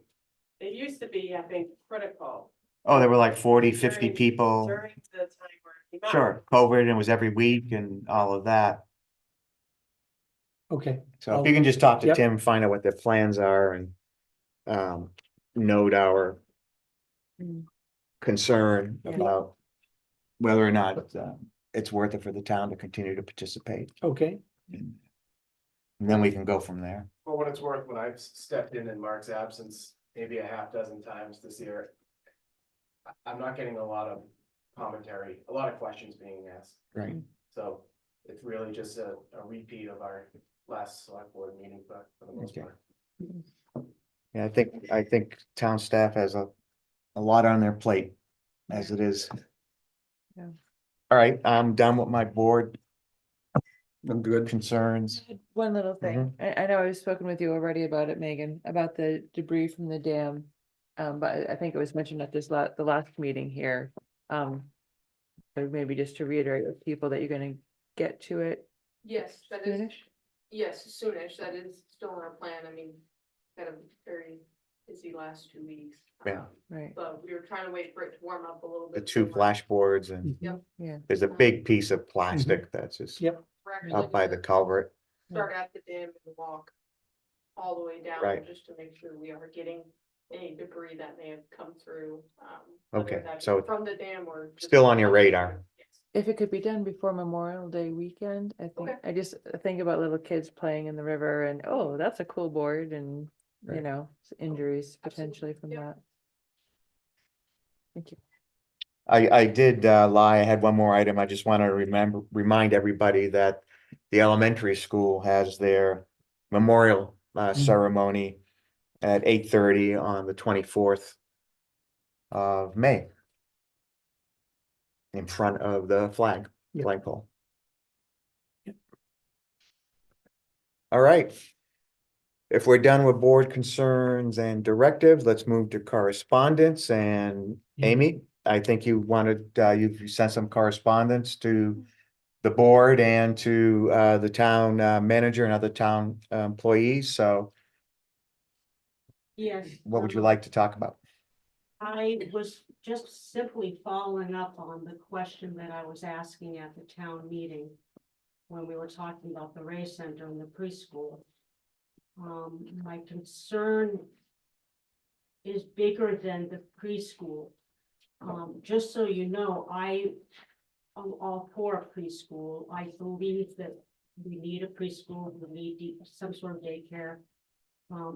It used to be, I think, critical. oh, there were like 40, 50 during- people. During the time where it came out. Sure, COVID, and it was every week and all of that. Okay, So if you can just talk to Yep. Tim, find out what their plans are and note our Mm. concern Yeah. about whether or not it's worth it for the town to continue to participate. okay, And then we can go from there. For what it's worth, when I've stepped in Mark's absence, maybe a half dozen times this year. I'm not getting a lot of commentary, a lot of questions being asked. Right. So it's really just a repeat of our last select board meeting, but for the most Okay. part. Yeah, I think town staff has a lot on their plate as it is. Yeah. All right, I'm done with my board I'm good. concerns. one little thing, Mm-hmm. I know I've spoken with you already about it, Megan, about the debris from the dam. But I think it was mentioned at the last meeting here, but maybe just to reiterate with people that you're gonna get to it Yes, that is, soonish. yes, soonish, that is still in our plan, I mean, had a very busy last 2 weeks. Yeah. Right, But we were trying to wait for it to warm up a little The bit. two so flashboards and yeah, there's a big piece of plastic that's just Yep. we're actually up by the gonna culvert. Start at the dam and walk all the way down, Right. just to make sure we are getting any debris that may have come through. Whether Okay, that's so from the dam or. just still on your coming radar. through. Yes. if it could be done before Memorial Day weekend, I think, Okay. I just think about little kids playing in the river and, oh, that's a cool board and, you Right. know, injuries Absolutely. potentially from Yep. that. Thank you. I did lie. I had one more item. I just want to remind everybody that the elementary school has their memorial ceremony at 8:30 on the 24th of May. In front of the Yep. flagpole. All right. If we're done with board concerns and directives, let's move to correspondence and Amy, I think you wanted, you sent some correspondence to the board and to the town manager and other town employees, so Yes. what would you like to talk about? I was just simply following up on the question that I was asking at the town meeting. When we were talking about the Ray Center and the preschool. My concern is bigger than the preschool. Just so you know, I'm all for a preschool. I believe that we need a preschool, we need some sort of daycare.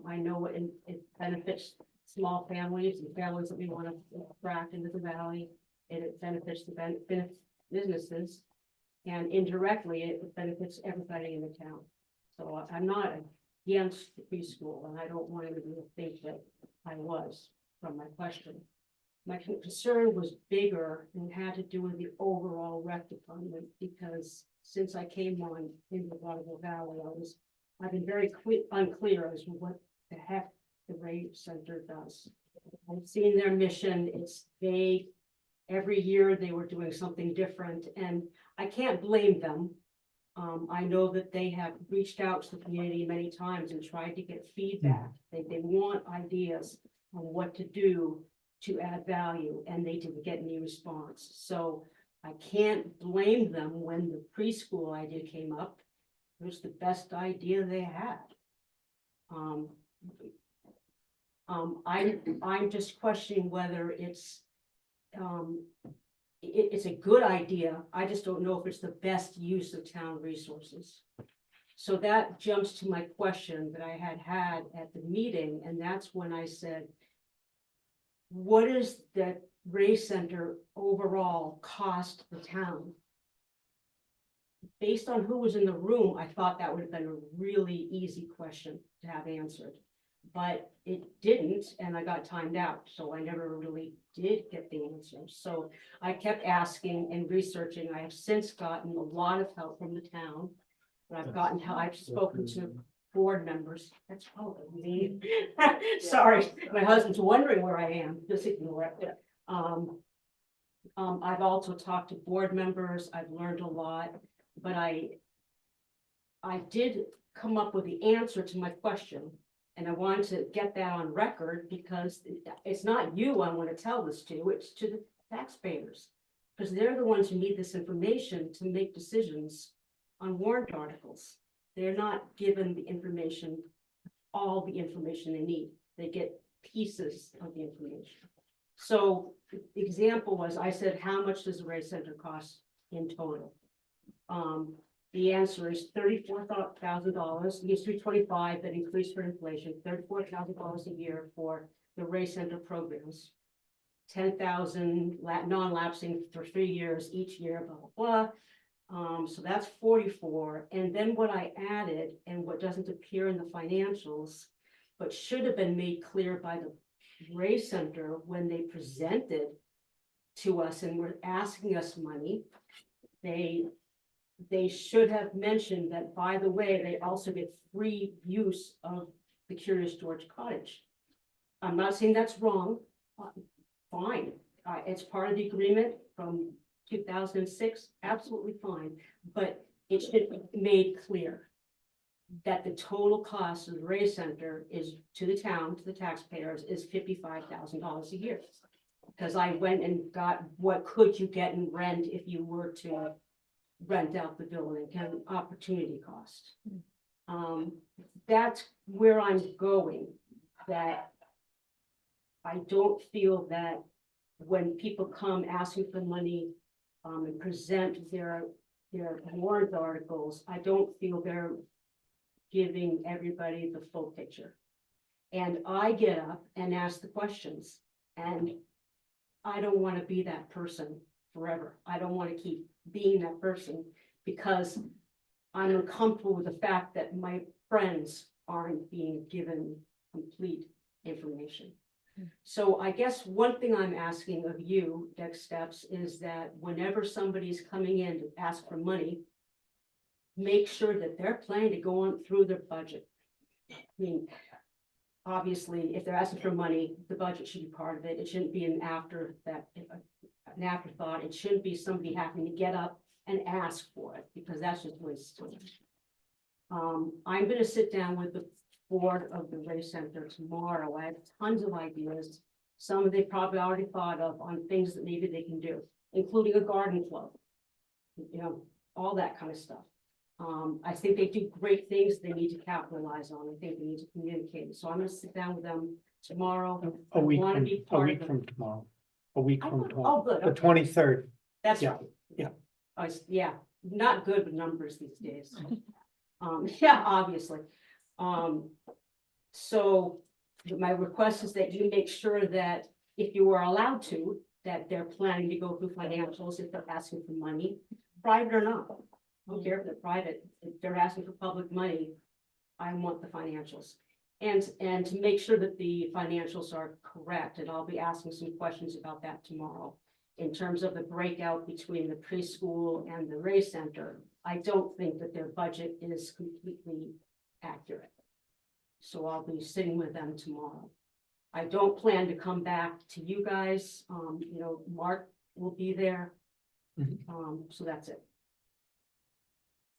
I know it benefits small families and families that we want to attract into the valley. And it benefits the businesses. And indirectly, it benefits everybody in the town. So I'm not against the preschool, and I don't want anybody to think that I was from my question. My concern was bigger and had to do with the overall rec department, because since I came on in the Waterville Valley, I've been very unclear as to what the heck the Ray Center does. I've seen their mission, it's vague. Every year they were doing something different, and I can't blame them. I know that they have reached out to the community many times and tried to get feedback. They want ideas on what to do to add value, and they didn't get any response. So I can't blame them when the preschool idea came up. It was the best idea they had. I'm just questioning whether it's a good idea. I just don't know if it's the best use of town resources. So that jumps to my question that I had at the meeting, and that's when I said, what is the Ray Center overall cost the town? Based on who was in the room, I thought that would have been a really easy question to have answered. But it didn't, and I got timed out, so I never really did get the answer. So I kept asking and researching. I have since gotten a lot of help from the town. But I've gotten help. I've spoken to board members. That's probably me. Sorry, my husband's wondering where I am. Just ignore it. I've also talked to board members. I've learned a lot, but I did come up with the answer to my question. And I wanted to get that on record, because it's not you I want to tell this to, it's to the taxpayers. Because they're the ones who need this information to make decisions on warrant articles. They're not given the information, all the information they need. They get pieces of the information. So the example was, I said, how much does the Ray Center cost in total? The answer is $34,000. It used to be $25,000, that increased for inflation. $34,000 a year for the Ray Center programs. 10,000 non-lapsing for 3 years each year. Blah blah blah. So that's 44. And then what I added, and what doesn't appear in the financials, but should have been made clear by the Ray Center when they presented to us and were asking us money, they should have mentioned that, by the way, they also get free use of the Curious George Cottage. I'm not saying that's wrong. Fine. It's part of the agreement from 2006. Absolutely fine. But it should be made clear that the total cost of the Ray Center is, to the town, to the taxpayers, is $55,000 a year. Because I went and got what could you get in rent if you were to rent out the building, and opportunity cost. That's where I'm going, that I don't feel that when people come asking for money and present their warrant articles, I don't feel they're giving everybody the full picture. And I get up and ask the questions, and I don't want to be that person forever. I don't want to keep being that person, because I'm uncomfortable with the fact that my friends aren't being given complete information. So I guess one thing I'm asking of you, next steps, is that whenever somebody's coming in to ask for money, make sure that they're planning to go on through their budget. I mean, obviously, if they're asking for money, the budget should be part of it. It shouldn't be an afterthought. It shouldn't be somebody having to get up and ask for it, because that's just waste of time. I'm going to sit down with the board of the Ray Center tomorrow. I have tons of ideas. Some they probably already thought of on things that maybe they can do, including a garden club, you know, all that kind of stuff. I think they do great things they need to capitalize on. I think they need to communicate. So I'm going to sit down with them tomorrow. A week wanna from, be a part week of it. from tomorrow. A week I from know. tomorrow. Oh, good. The Okay. 23rd. That's Yeah, right. yeah. Yeah, not good with numbers these days. Yeah, obviously. So my request is that you make sure that if you are allowed to, that they're planning to go through financials if they're asking for money, private or not. I don't care if they're private, if they're asking for public money, I want the financials. And to make sure that the financials are correct, and I'll be asking some questions about that tomorrow. In terms of the breakout between the preschool and the Ray Center, I don't think that their budget is completely accurate. So I'll be sitting with them tomorrow. I don't plan to come back to you guys. Mark will be there. So that's it.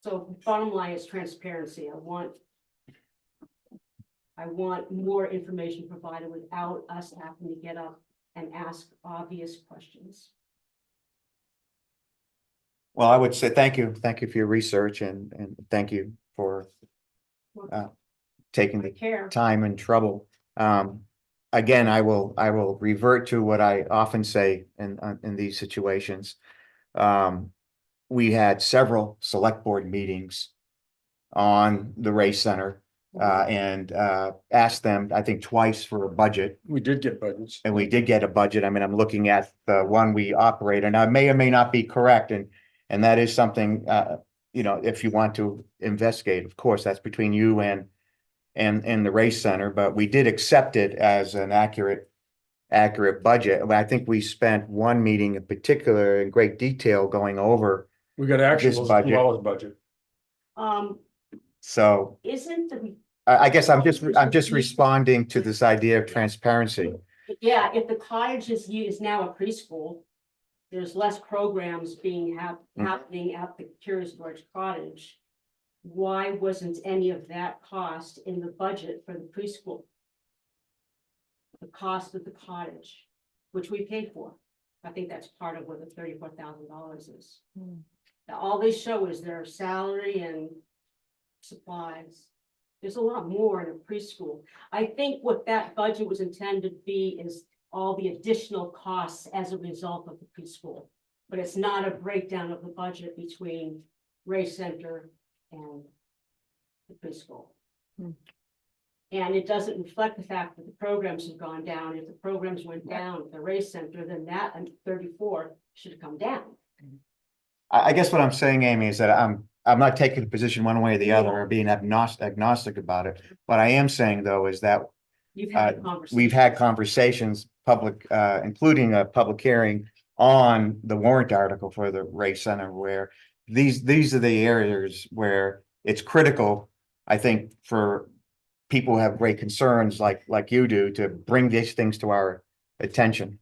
So bottom line is transparency. I want more information provided without us having to get up and ask obvious questions. Well, I would say thank you for your research and thank you for taking I the care. time and trouble. Again, I will revert to what I often say in these situations. We had several select board meetings on the Ray Center and asked them, I think twice for a budget. We did get budgets. And we did get a budget. I mean, I'm looking at the one we operate and I may or may not be correct. And that is something, if you want to investigate, of course, that's between you and the Race Center, but we did accept it as an accurate budget. I think we spent one meeting in particular in great detail going over. We got actual budget. flawless budget. So Isn't the, I guess I'm just responding to this idea of transparency. yeah, if the cottage is now a preschool, there's less programs being happening at the Curious George Cottage. Why wasn't any of that cost in the budget for the preschool? The cost of the cottage, which we paid for. I think that's part of what the $34,000 is. Now, all they show is their salary and supplies. There's a lot more in a preschool. I think what that budget was intended to be is all the additional costs as a result of the preschool. But it's not a breakdown of the budget between Ray Center and the preschool. And it doesn't reflect the fact that the programs have gone down. If the programs went down at the Ray Center, then that 34 should have come down. I guess what I'm saying, Amy, is that I'm not taking a position one way or the other or being agnostic about it. What I am saying though is that You've had a conversation. we've had conversations, including a public hearing on the warrant article for the Ray Center, where these are the areas where it's critical, I think, for people who have great concerns like you do to bring these things to our attention.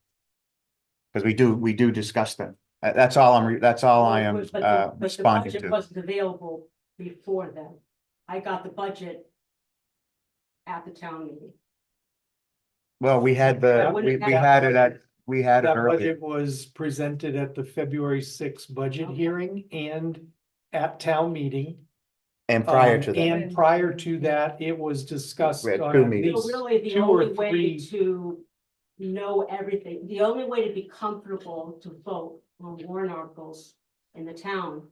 Because we do discuss them. That's all I am But the responding budget to. wasn't available before then. I got the budget at the town meeting. Well, we had we had it That earlier. budget was presented at the February 6th budget hearing and at town meeting. And prior to that, And prior to that, it was discussed We had on two at meetings. So least really, the 2 or only way 3. to know everything, the only way to be comfortable to vote on warrant articles in the town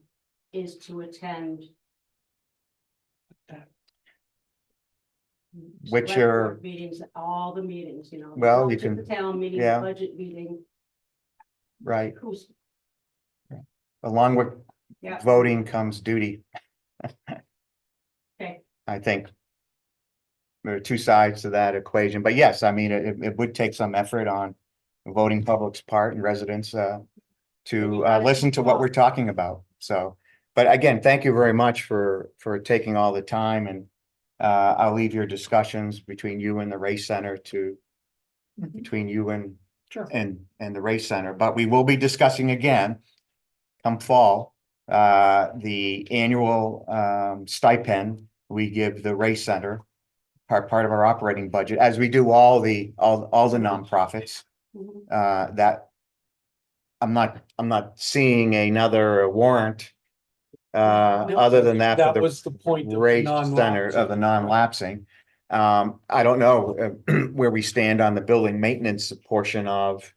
is to attend. Which select are- board meetings, all the meetings, the Well, you budget, the can- town meeting, the yeah. budget meeting. right, Who's, along with yeah. voting comes duty. Okay. I think. There are two sides to that equation, but yes, I mean, it would take some effort on the voting public's part and residents to listen to what we're talking about. So, but again, thank you very much for taking all the time, and I'll leave your discussions between you and the Race Center to between you and Sure. and the Race Center, but we will be discussing again come fall the annual stipend we give the Race Center, part of our operating budget, as we do all the nonprofits. Mhm. That I'm not seeing another warrant other than that. for That the was the point of the Race Center of the non-lapsing. I don't know where we stand on the building maintenance portion of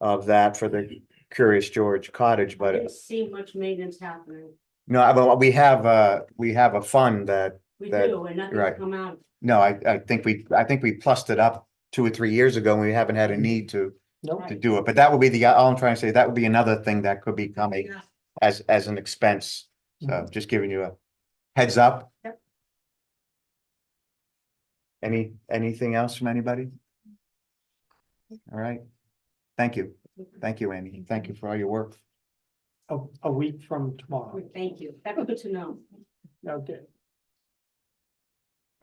that for the Curious George Cottage, I but didn't see much maintenance happening. no, but we have a fund that, We That- do, and nothing's right. come out. no, I think we plussed it up 2 or 3 years ago, and we haven't had a need to Nope. do it, but that would be all I'm trying to say, that would be another thing that could be coming Yeah. as an expense. So just giving you a heads up. Yep. Anything else from anybody? All right. Thank you. Thank you, Amy. Thank you for all your work. A week from tomorrow. Thank you. That's good to know. Okay.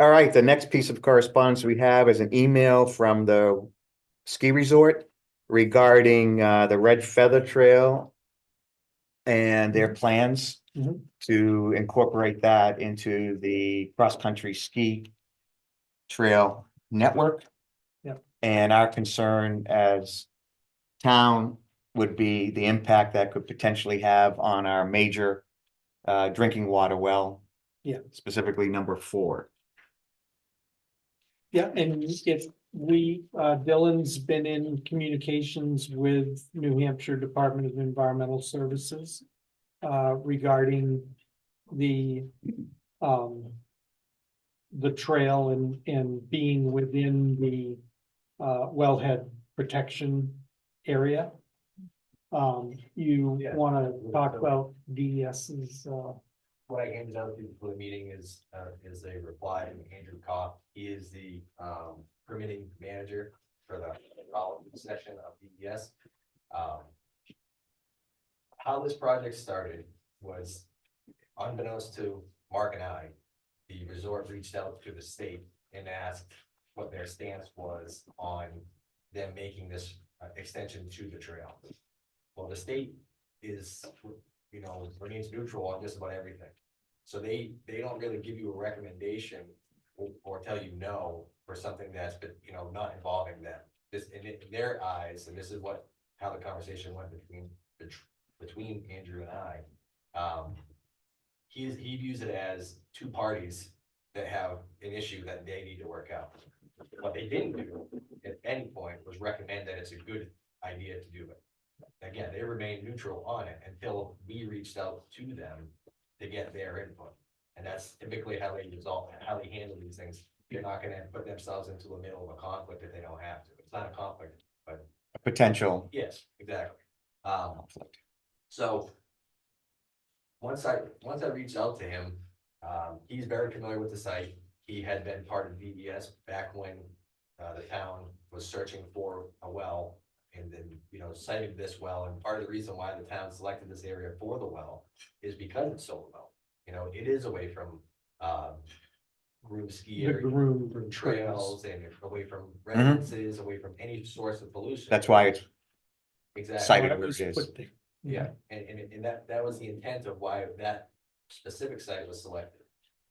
All right, the next piece of correspondence we have is an email from the ski resort regarding the Red Feather Trail and their plans Mhm. to incorporate that into the cross-country ski trail network. Yep. And our concern as town would be the impact that could potentially have on our major drinking water well. Yeah. Specifically number 4. Yeah, and if Dylan's been in communications with New Hampshire Department of Environmental Services regarding the trail and being within the wellhead protection area. You Yeah. wanna talk about DES's What I handed out to you for the meeting is a reply from Andrew Kopp. He is the permitting manager for the section of DES. How this project started was unbeknownst to Mark and I, the resort reached out to the state and asked what their stance was on them making this extension to the trail. Well, the state is, remains neutral on just about everything. So they don't really give you a recommendation or tell you no for something that's, not involving them. This, in their eyes, and this is how the conversation went between Andrew and I. He views it as two parties that have an issue that they need to work out. What they didn't do at any point was recommend that it's a good idea to do it. Again, they remained neutral on it until we reached out to them to get their input. And that's typically how they handle these things. They're not gonna put themselves into the middle of a conflict if they don't have to. It's not a conflict, but Potential. yes, exactly. So once I reached out to him, he's very familiar with the site. He had been part of DES back when the town was searching for a well, and then cited this well. And part of the reason why the town selected this area for the well is because it's so low. It is away from groomed ski the area, groom trails, and away from residences, away from any source of pollution. That's why it's exactly cited Why it where was it is. put there. Yeah, and that was the intent of why that specific site was selected.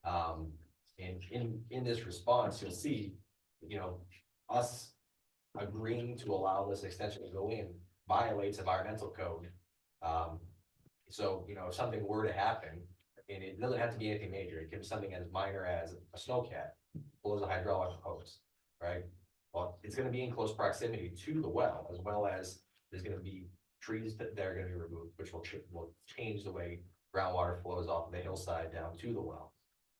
And in this response, you'll see, us agreeing to allow this extension to go in violates environmental code. So, if something were to happen, and it doesn't have to be anything major, it can be something as minor as a snowcat blows a hydraulic hose, right? Well, it's gonna be in close proximity to the well, as well as there's gonna be trees that are gonna be removed, which will change the way groundwater flows off the hillside down to the well.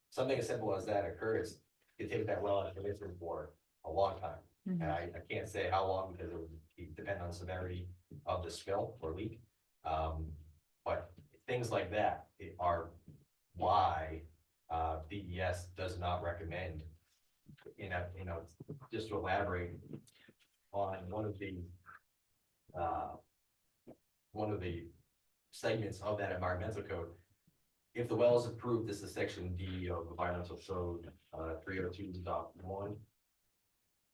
Something as simple as that occurs, you take that well out of commission for a long time. And I can't say how long, because it would depend on severity of the spill or leak. But things like that are why DES does not recommend, just to elaborate on one of the segments of that environmental code. If the well is approved, this is section D of environmental code 302.1.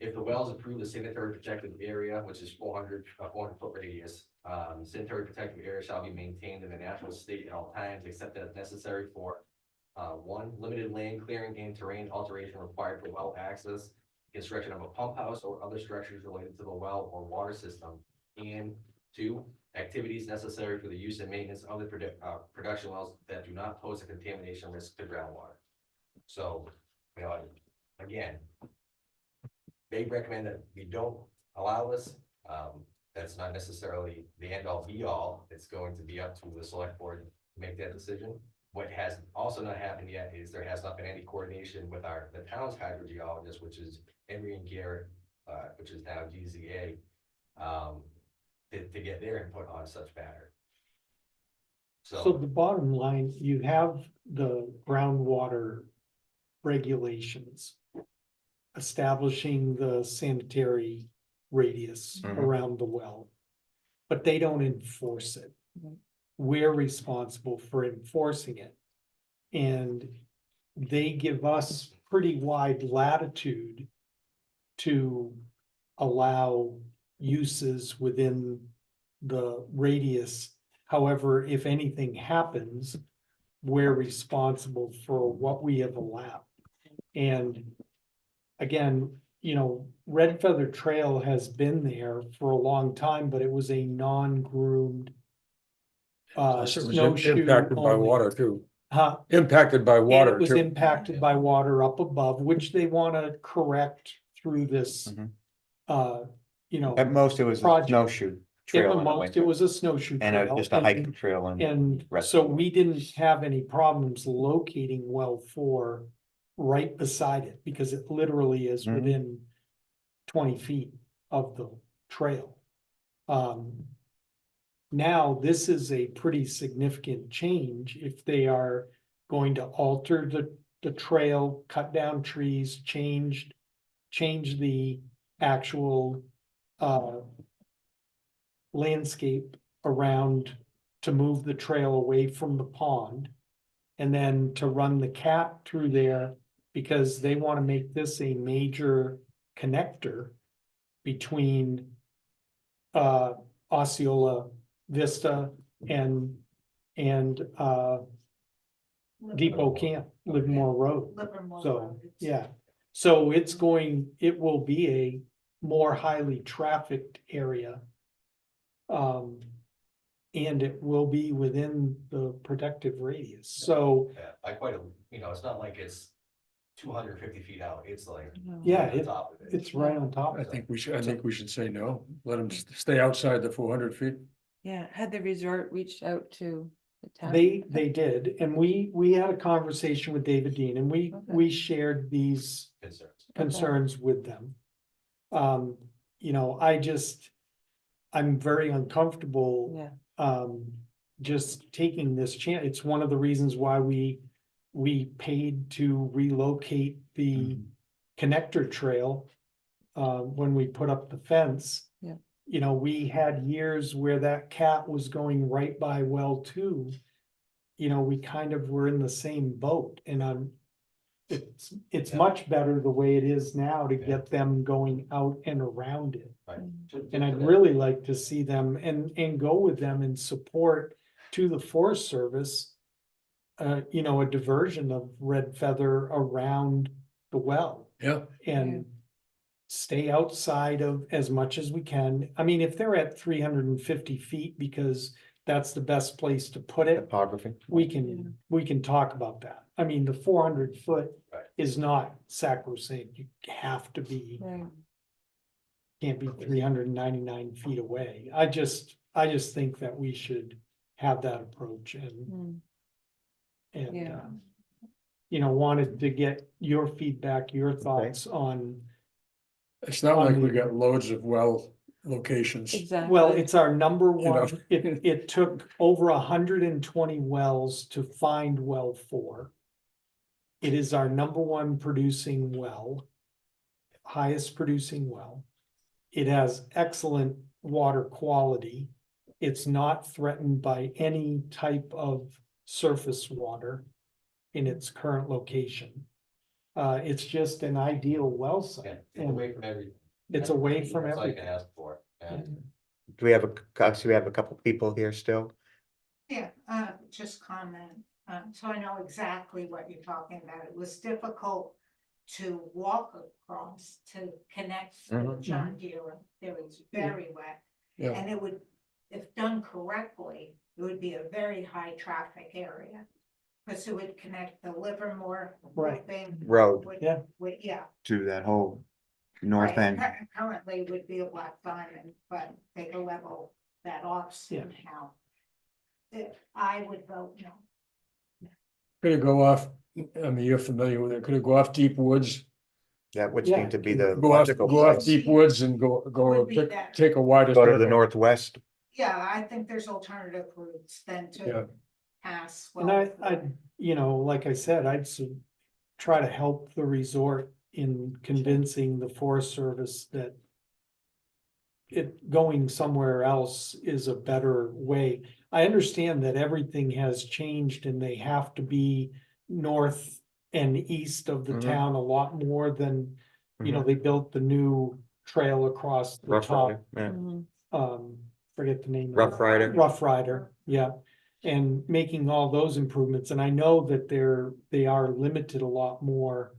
If the well is approved, the sanitary protected area, which is 400 foot radius, sanitary protected area shall be maintained in a natural state at all times, except as necessary for 1, limited land clearing and terrain alteration required for well access, construction of a pump house or other structures related to the well or water system, and 2, activities necessary for the use and maintenance of the production wells that do not pose a contamination risk to groundwater. So, again, they recommend that we don't allow this. That's not necessarily the end all be all. It's going to be up to the select board to make that decision. What has also not happened yet is there has not been any coordination with the town's hydrogeologist, which is Emery and Garrett, which is now GZA, to get their input on such matter. So the bottom line, you have the groundwater regulations. establishing the sanitary radius Mhm. around the well. But they don't enforce it. Right. We're responsible for enforcing it. And they give us pretty wide latitude to allow uses within the radius. However, if anything happens, we're responsible for what we have allowed. And again, you know, Red Feather Trail has been there for a long time, but it was a non-groomed Plus it was snowshoe impacted by only. water too, Huh? impacted by And water it was too. impacted by water up above, which they wanna correct through this, Mhm. you know. At most, it was a Project. snowshoe At trail the in the most, winter, it was a snowshoe and trail. just a hiking trail and And rest so of it. we didn't have any problems locating well 4 right beside it, because it literally is Mhm. within 20 feet of the trail. Now, this is a pretty significant change if they are going to alter the trail, cut down trees, change the actual landscape around to move the trail away from the pond. And then to run the cat through there, because they want to make this a major connector between Osceola Vista and Depot Camp, Livermore Road. Livermore So, Road. yeah, so it will be a more highly trafficked area. And it will be within the protective radius, so, Yeah, by quite a, you know, it's not like it's 250 feet out, it's like. No. yeah, on top of it. it's right on top I of it. think we should say no, let them stay outside the 400 feet. Yeah, had the resort reached out to the town? They did, and we had a conversation with David Dean, and we shared these Concerns. concerns with them. You know, I'm very uncomfortable. Yeah. Just taking this chance. It's one of the reasons why we paid to relocate the connector trail. When we put up the fence. Yeah. You know, we had years where that cat was going right by well 2. You know, we kind of were in the same boat, and it's Yeah. much better the way it is now to Yeah. get them going out and around it. Right. And I'd really like to see them and go with them in support to the Forest Service. You know, a diversion of red feather around the well Yeah, and stay outside of as much as we can. I mean, if they're at 350 feet, because that's the best place to put it, Topography. we can talk about that. I mean, the 400 foot Right. is not sacrosanct. You have to be. Right. Can't be 399 feet away. I just think that we should have that approach Mm, and Yeah. you know, wanted to get your feedback, your thoughts on, it's not like we got loads of well locations. Exactly. well, it's our number You know. one. It took over 120 wells to find well 4. It is our number one producing well, highest producing well. It has excellent water quality. It's not threatened by any type of surface water in its current location. It's just an ideal well Yeah, site. it's And away from everything. it's away from That's all you everything. can ask for. Yeah. Do we have so we have a couple people here still? Yeah, just comment, so I know exactly what you're talking about. It was difficult to walk across to connect to Mhm. John Deere. It was very wet. Yeah. And it would, if done correctly, it would be a very high traffic area. Because it would connect the Livermore. Right. looping Road. with- Yeah. Yeah. To that whole north Right, end. Currently would be a black diamond, but they could level that off Yeah. somehow. I would vote no. Could it go off, I mean, you're familiar with it, could it go off deep woods? That would Yeah. seem to be the Go off, logical go off place. deep woods and go, Would be that. take a wider. Go to the circle. northwest. Yeah, I think there's alternative routes than Yeah. to pass. And well, you know, like I said, try to help the resort in convincing the Forest Service that it going somewhere else is a better way. I understand that everything has changed and they have to be north and east of the Mhm. town a lot more than, you know, they built the new trail across the Rough top. Rider, yeah. Forget the name. of Rough it. Rider. Rough Rider, yeah. And making all those improvements. And I know that they are limited a lot more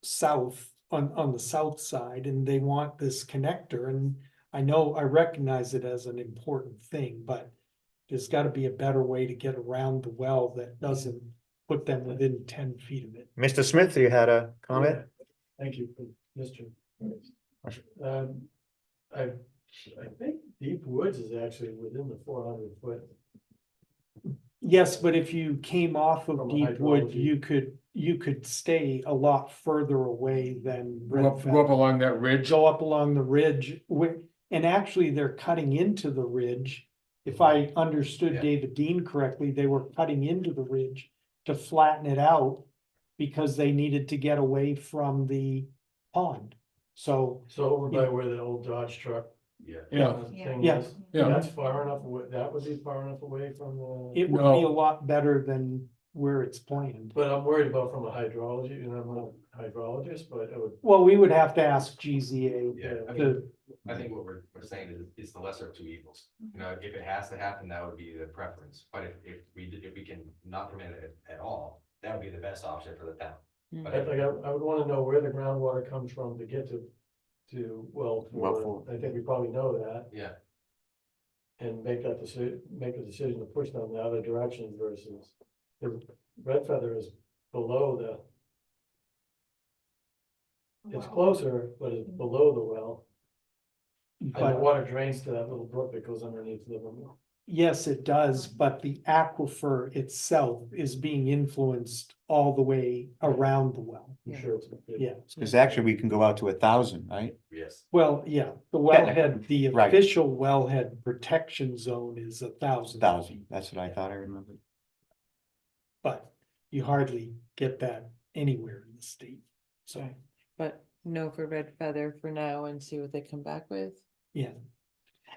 south on the south side, and they want this connector. And I recognize it as an important thing, but there's gotta be a better way to get around the well that doesn't put them within 10 feet of it. Mr. Smith, you had a comment? Thank you, Mr. I think Deep Woods is actually within the 400 foot. Yes, but if you came off of From Deep Wood, hydrology. you could stay a lot further away than Go up along that ridge. go up along the ridge, and actually they're cutting into the ridge. If I understood Yeah. David Dean correctly, they were cutting into the ridge to flatten it out because they needed to get away from the pond. So, So over by where the old Dodge truck. Yeah. Yeah. Thing Yeah. is, Yeah. that's far enough away, that would be far enough away from the. it would be a lot better than where it's planned. But I'm worried about from a hydrology, you know, I'm not a hydrologist, but it would. Well, we would have to ask GZA Yeah, I to, I think what we're saying is it's the lesser of two evils. You know, if it has to happen, that would be the preference. But if we can not permit it at all, that would be the best option for the town. But I would wanna know where the groundwater comes from to get to well Well four. I think we probably know that. yeah, And make a decision to push them the other direction versus the Red Feather is below it's closer, but it's below the well. And the but water drains to that little brook that goes underneath Livermore. yes, it does, but the aquifer itself is being influenced all the way around the well. I'm sure it's. Yeah, Because actually we can go out to 1,000, right? yes. well, yeah, the wellhead, the Right. official wellhead protection zone is 1,000. 1,000, that's what I thought I remembered. But you hardly get that anywhere in the state, so, But no for Red Feather for now and see what they come back with. yeah.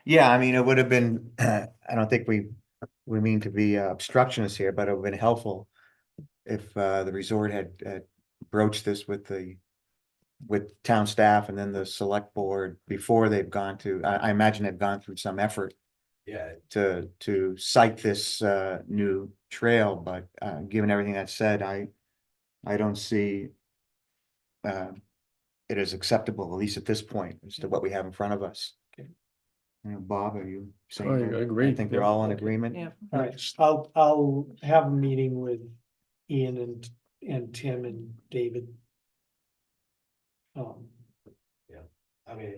Yeah, I mean, it would have been, I don't think we mean to be obstructionists here, but it would have been helpful if the resort had broached this with town staff and then the select board before they've gone to, I imagine they've gone through some effort Yeah, to cite this new trail, but given everything that's said, I don't see it as acceptable, at least at this point, as to what we have in front of us. Okay. Bob, are you I saying? agree. I think they're all in agreement? Yeah. All right, I'll have a meeting with Ian and Tim and David. I mean,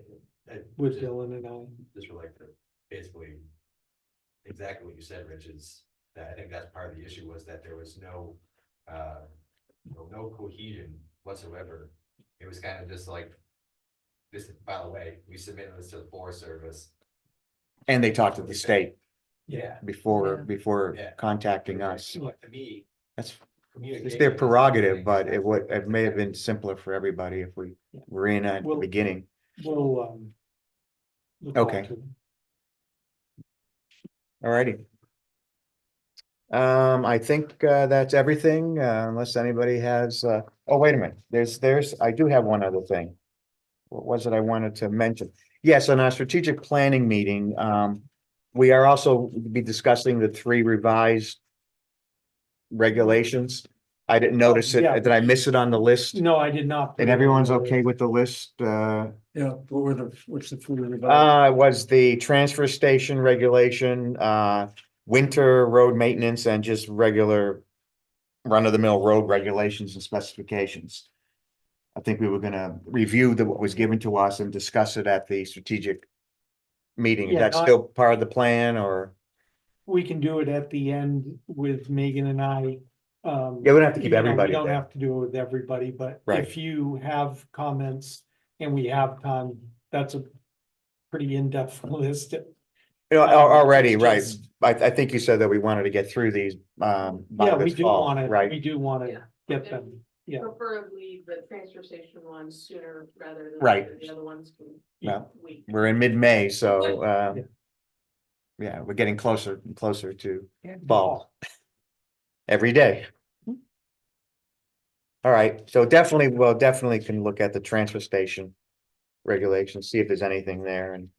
With Dylan and I. just would like to basically exactly what you said, Rich, is that I think that's part of the issue was that there was no cohesion whatsoever. It was kind of just like this, by the way, we submitted this to the Forest Service. And they talked to the state Yeah. before Yeah. contacting us. To me, That's, it's communication their is prerogative, something- but it may have been simpler for everybody if we were in at the Well- beginning. We'll Okay. talk to them. Alrighty. I think that's everything, unless anybody has, oh, wait a minute, I do have one other thing. What was it I wanted to mention? Yes, on our strategic planning meeting, we are also be discussing the 3 revised regulations. I didn't notice it. yeah. Did I miss it on the list? No, I did not. put And it everyone's on the okay with the list? Yeah, what's the food about? Was the transfer station regulation, winter road maintenance and just regular run-of-the-mill road regulations and specifications. I think we were gonna review what was given to us and discuss it at the strategic meeting. Is Yeah, that no, still part of the plan or? We can do it at the end with Megan and I. Yeah, we don't have to keep you know, everybody We don't there. have to do it with everybody, but Right. if you have comments and we have time, that's a pretty in-depth list. Already, it's right. just- I think you said that we wanted to get through these, by Yeah, we this do fall, wanna, right? we do wanna Yeah. get them. Yeah. Preferably the transfer station one sooner rather than. Right. later. The other ones can. Yeah. wait. We're in mid-May, so, Yeah. yeah, we're getting closer and closer to Yeah. fall. Every day. All right, so definitely, we'll definitely can look at the transfer station regulations, see if there's anything there, and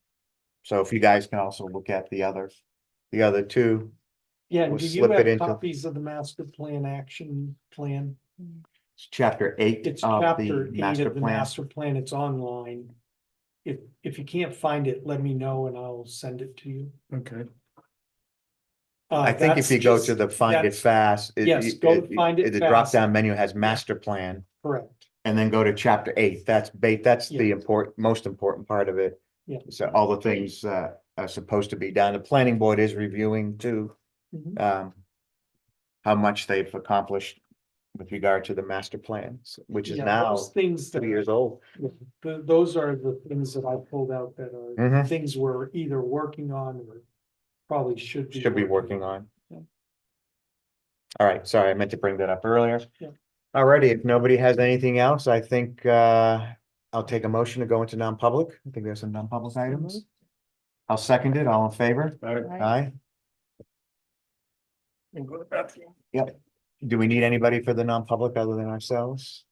so if you guys can also look at the other two. Yeah, We'll and do you slip it have into- copies of the master plan action plan? It's chapter 8 It's of chapter the 8 master of the plan. master plan, it's online. If you can't find it, let me know and I'll send it to you. Okay. I think if you go to the find it that's fast. yes, go to find it The fast. drop-down menu has master plan, Correct, and then go to chapter 8. That's the Yeah. most important part of it. Yeah. So all the things are supposed to be done. The planning board is reviewing too. Mhm. How much they've accomplished with regard to the master plans, which is Yeah, now those things that 3 years old. those are the things that I pulled out that are Mhm. things we're either working on or probably should be Working on. Yeah. All right, sorry, I meant to bring that up earlier. Yeah. Alrighty, if nobody has anything else, I think I'll take a motion to go into non-public. I think there's some non-public items. I'll second it, all in favor? All right. Right. Aye. And go to the bathroom. Yep. Do we need anybody for the non-public other than ourselves?